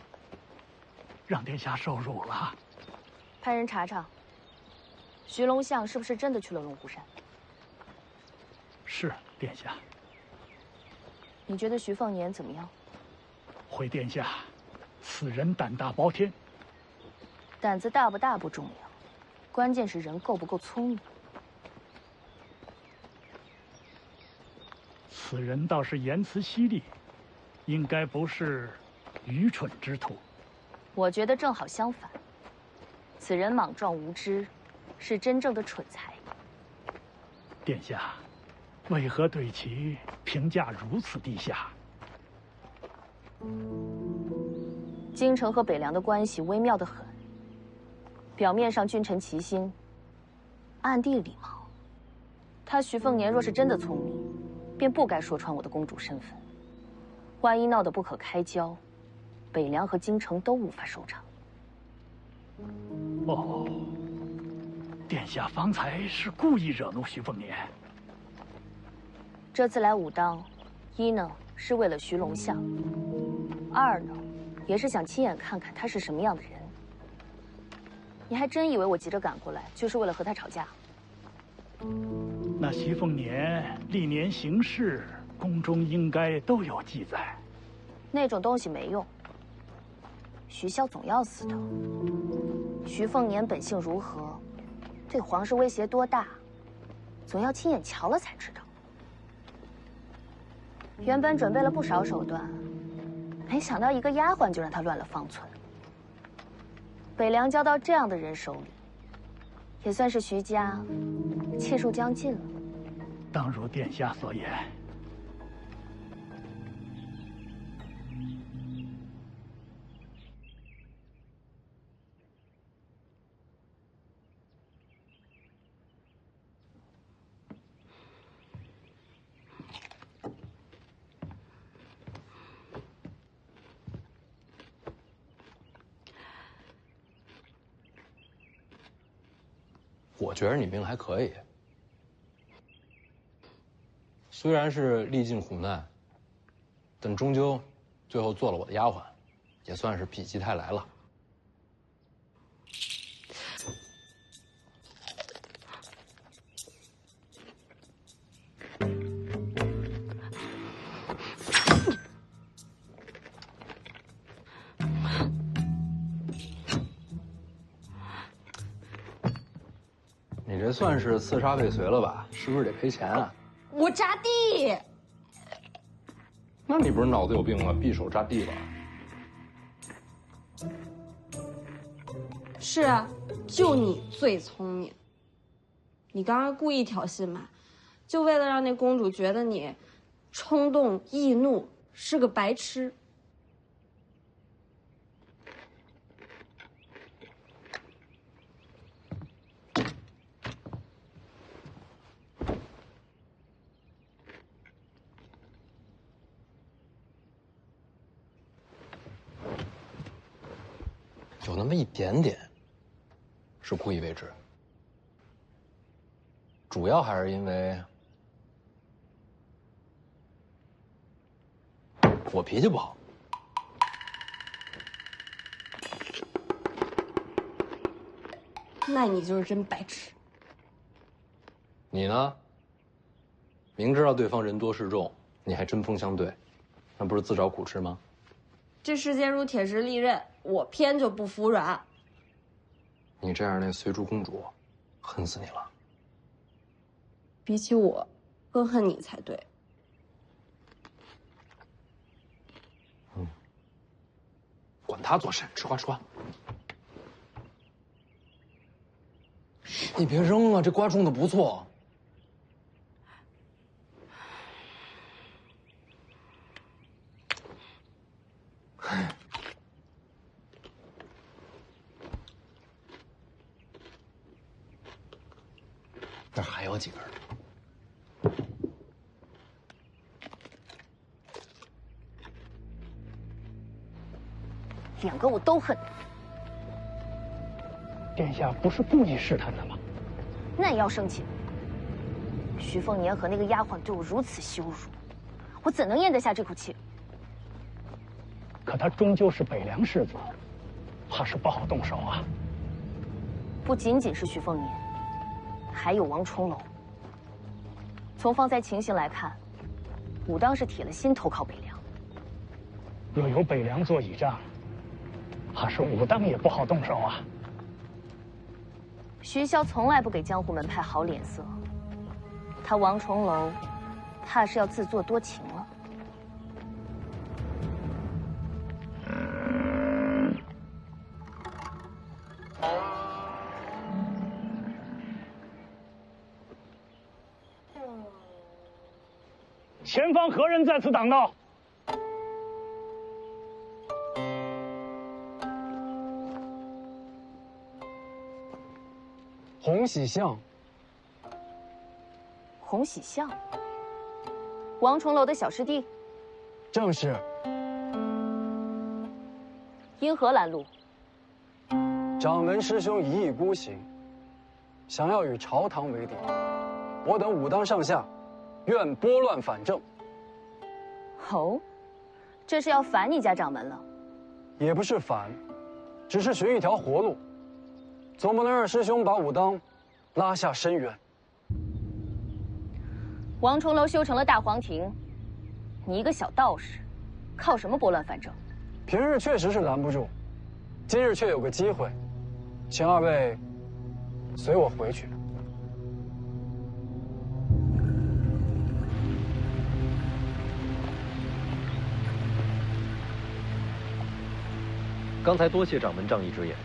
让殿下受辱了。派人查查，徐龙相是不是真的去了龙虎山？是，殿下。你觉得徐凤年怎么样？回殿下，此人胆大包天。胆子大不大不重要，关键是人够不够聪明。此人倒是言辞犀利，应该不是愚蠢之徒。我觉得正好相反，此人莽撞无知，是真正的蠢材。殿下，为何对其评价如此低下？京城和北凉的关系微妙得很，表面上君臣齐心，暗地里嘛，他徐凤年若是真的聪明，便不该说穿我的公主身份。万一闹得不可开交，北凉和京城都无法收场。哦，殿下方才是故意惹怒徐凤年。这次来武当，一呢是为了徐龙相，二呢也是想亲眼看看他是什么样的人。你还真以为我急着赶过来就是为了和他吵架？那徐凤年历年行事，宫中应该都有记载。那种东西没用，徐骁总要死的。徐凤年本性如何，对皇室威胁多大，总要亲眼瞧了才知道。原本准备了不少手段，没想到一个丫鬟就让他乱了方寸。北凉交到这样的人手里，也算是徐家气数将尽了。当如殿下所言。我觉得你命还可以，虽然是历尽苦难，但终究最后做了我的丫鬟，也算是否极泰来了。你这算是刺杀未遂了吧？是不是得赔钱啊？我扎地。那你不是脑子有病吗？匕首扎地了。是啊，就你最聪明。你刚刚故意挑衅嘛，就为了让那公主觉得你冲动易怒，是个白痴。有那么一点点是故意为之，主要还是因为我脾气不好。那你就是真白痴。你呢？明知道对方人多势众，你还针锋相对，那不是自找苦吃吗？这世间如铁石利刃，我偏就不服软。你这样，那随珠公主恨死你了。比起我，更恨你才对。管他做甚，吃瓜吃瓜。你别扔啊，这瓜种的不错。这还有几根。两个我都恨。殿下不是故意试探的吗？那也要生气。徐凤年和那个丫鬟对我如此羞辱，我怎能咽得下这口气？可他终究是北凉世子，怕是不好动手啊。不仅仅是徐凤年，还有王重楼。从方才情形来看，武当是铁了心投靠北凉。若有北凉做倚仗，怕是武当也不好动手啊。徐骁从来不给江湖门派好脸色，他王重楼，怕是要自作多情了。前方何人在此挡道？洪喜相。洪喜相，王重楼的小师弟。正是。因何拦路？掌门师兄一意孤行，想要与朝堂为敌。我等武当上下，愿拨乱反正。哦，这是要反你家掌门了？也不是反，只是寻一条活路，总不能让师兄把武当拉下深渊。王重楼修成了大皇庭，你一个小道士，靠什么拨乱反正？平日确实是拦不住，今日却有个机会，请二位随我回去。刚才多谢掌门仗义直言。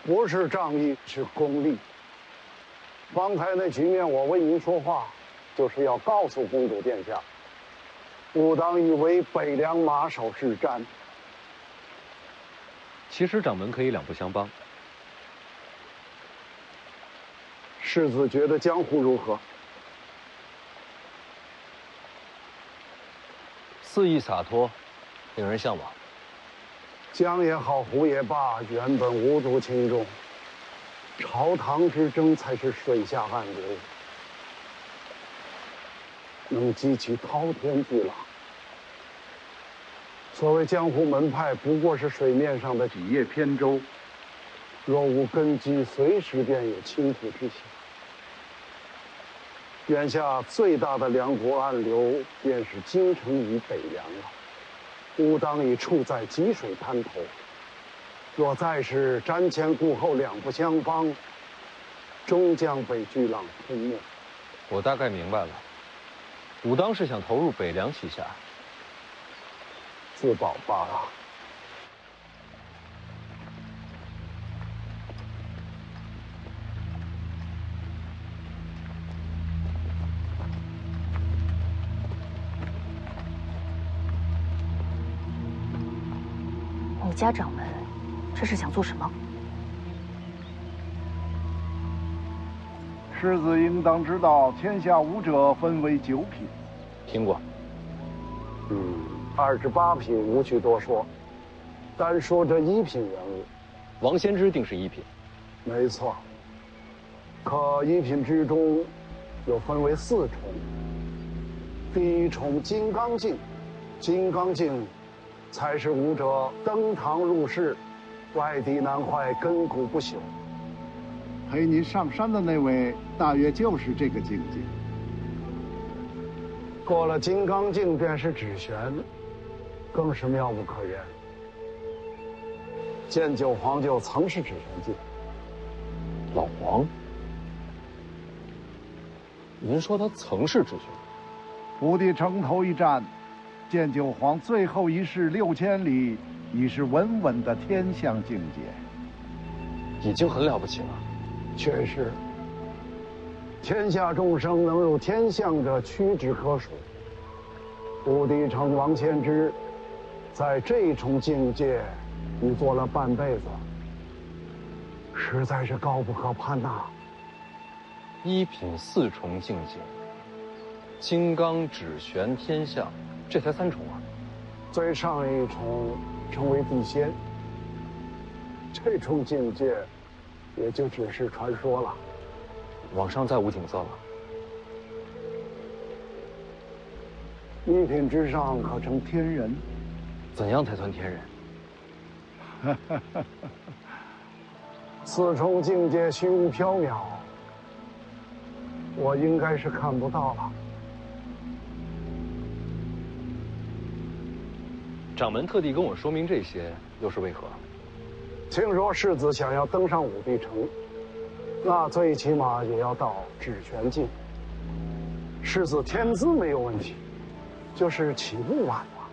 不是仗义，是功利。方才那局面，我为您说话，就是要告诉公主殿下，武当已为北凉马首是瞻。其实掌门可以两不相帮。世子觉得江湖如何？肆意洒脱，令人向往。江也好，湖也罢，原本无足轻重。朝堂之争才是水下暗流，能激起滔天巨浪。所谓江湖门派，不过是水面上的几叶扁舟，若无根基，随时便有倾覆之象。眼下最大的两股暗流，便是京城与北凉了。武当已处在积水滩头，若再是瞻前顾后，两不相帮，终将被巨浪吞没。我大概明白了，武当是想投入北凉旗下，自保罢了。你家掌门这是想做什么？世子应当知道，天下武者分为9品。听过。28品无需多说，单说这1品人物，王仙芝定是1品。没错。可1品之中，又分为4重。第1重金刚镜，金刚镜才是武者登堂入室，外敌难坏，根骨不朽。陪您上山的那位，大约就是这个境界。过了金刚镜，便是指玄，更是妙不可言。建九皇就曾是指玄境。老黄，您说他曾是指玄？不敌城头一战，建九皇最后一式6000里，已是稳稳的天象境界，已经很了不起了。确实，天下众生能入天象者屈指可数。武帝城王仙芝，在这重境界已做了半辈子，实在是高不可攀呐。 1品4重境界，金刚指玄天象，这才3重啊！最上一重称为地仙，这重境界也就只是传说了。往上再无景色了。 1品之上可成天人，怎样才算天人？4重境界虚无缥缈，我应该是看不到了。掌门特地跟我说明这些，又是为何？听说世子想要登上武帝城，那最起码也要到指玄境。世子天资没有问题。 就是起步晚了，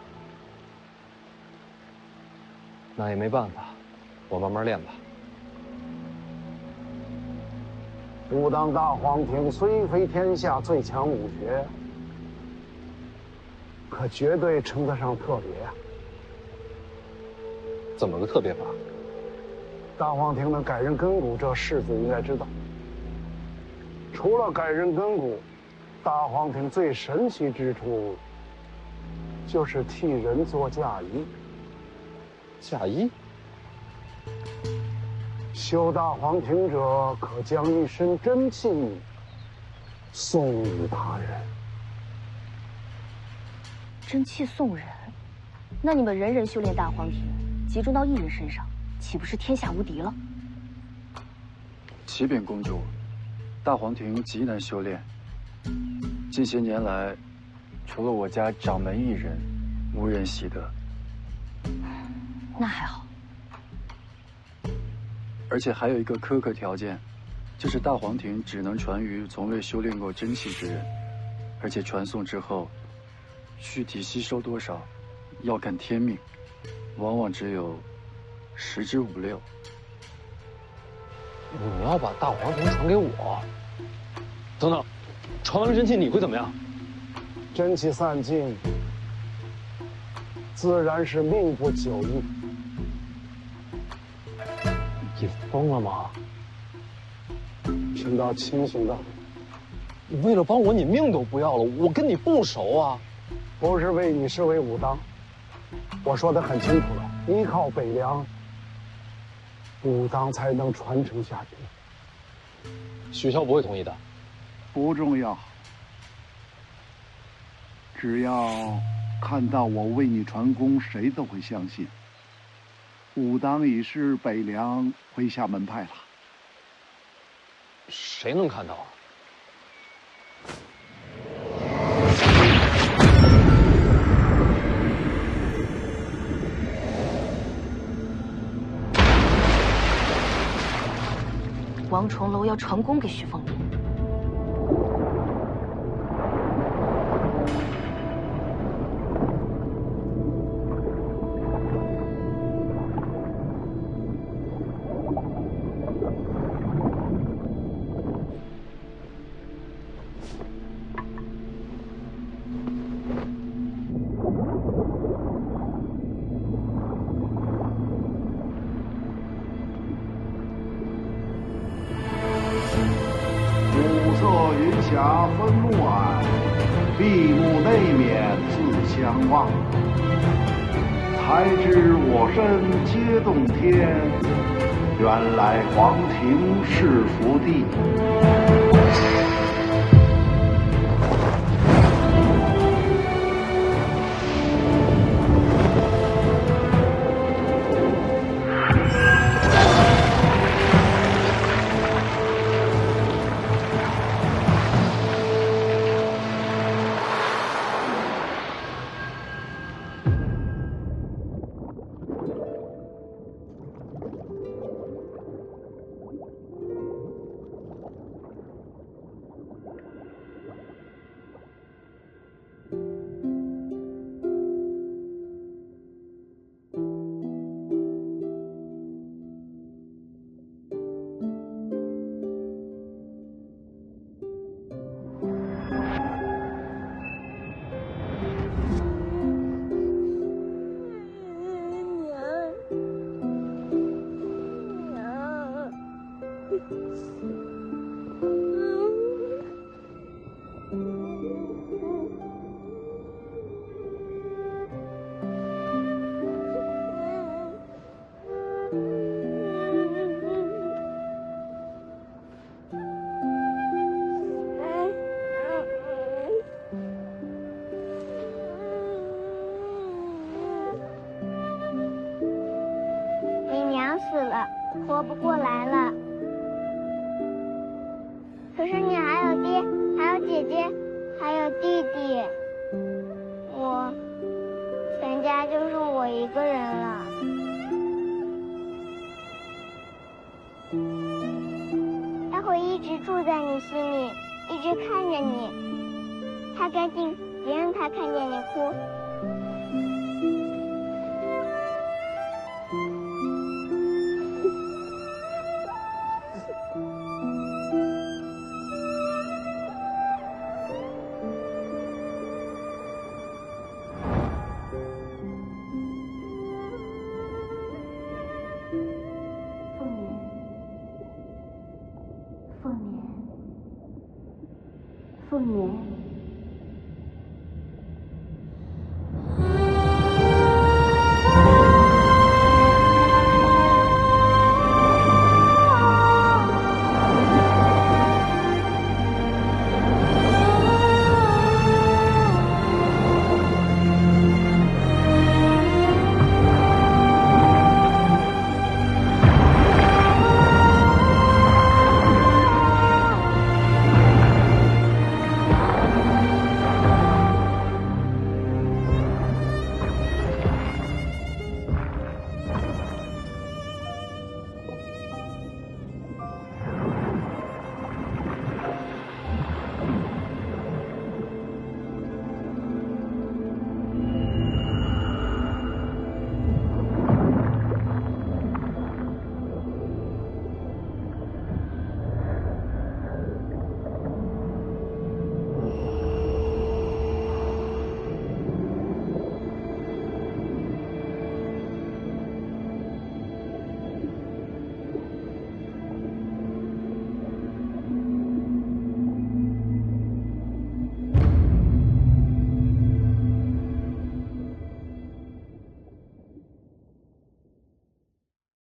那也没办法，我慢慢练吧。武当大皇庭虽非天下最强武学，可绝对称得上特别啊！怎么个特别法？大皇庭能改人根骨，这世子应该知道。除了改人根骨，大皇庭最神奇之处。 就是替人做嫁衣。嫁衣？修大皇庭者，可将一身真气送与他人。真气送人？那你们人人修炼大皇庭，集中到一人身上，岂不是天下无敌了？启禀公主，大皇庭极难修炼。近些年来。 除了我家掌门一人，无人习得。那还好。而且还有一个苛刻条件，就是大皇庭只能传于从未修炼过真气之人，而且传送之后，具体吸收多少，要看天命，往往只有10之5、6。你要把大皇庭传给我？等等，传完了真气你会怎么样？ 真气散尽，自然是命不久矣。你疯了吗？贫道清醒的。你为了帮我，你命都不要了，我跟你不熟啊。不是为你，是为武当。我说得很清楚了。依靠北凉，武当才能传承下去。许萧不会同意的。不重要，只要看到我为你传功，谁都会相信。武当已是北凉麾下门派了。谁能看到啊？王重楼要传功给徐凤年。云霞分暮霭，闭目内敛自相望。才知我身皆洞天，原来黄庭是福地。死了，活不过来了。可是你还有爹，还有姐姐，还有弟弟，我全家就剩我一个人了。他会一直住在你心里，一直看着你。擦干净，别让他看见你哭。凤年，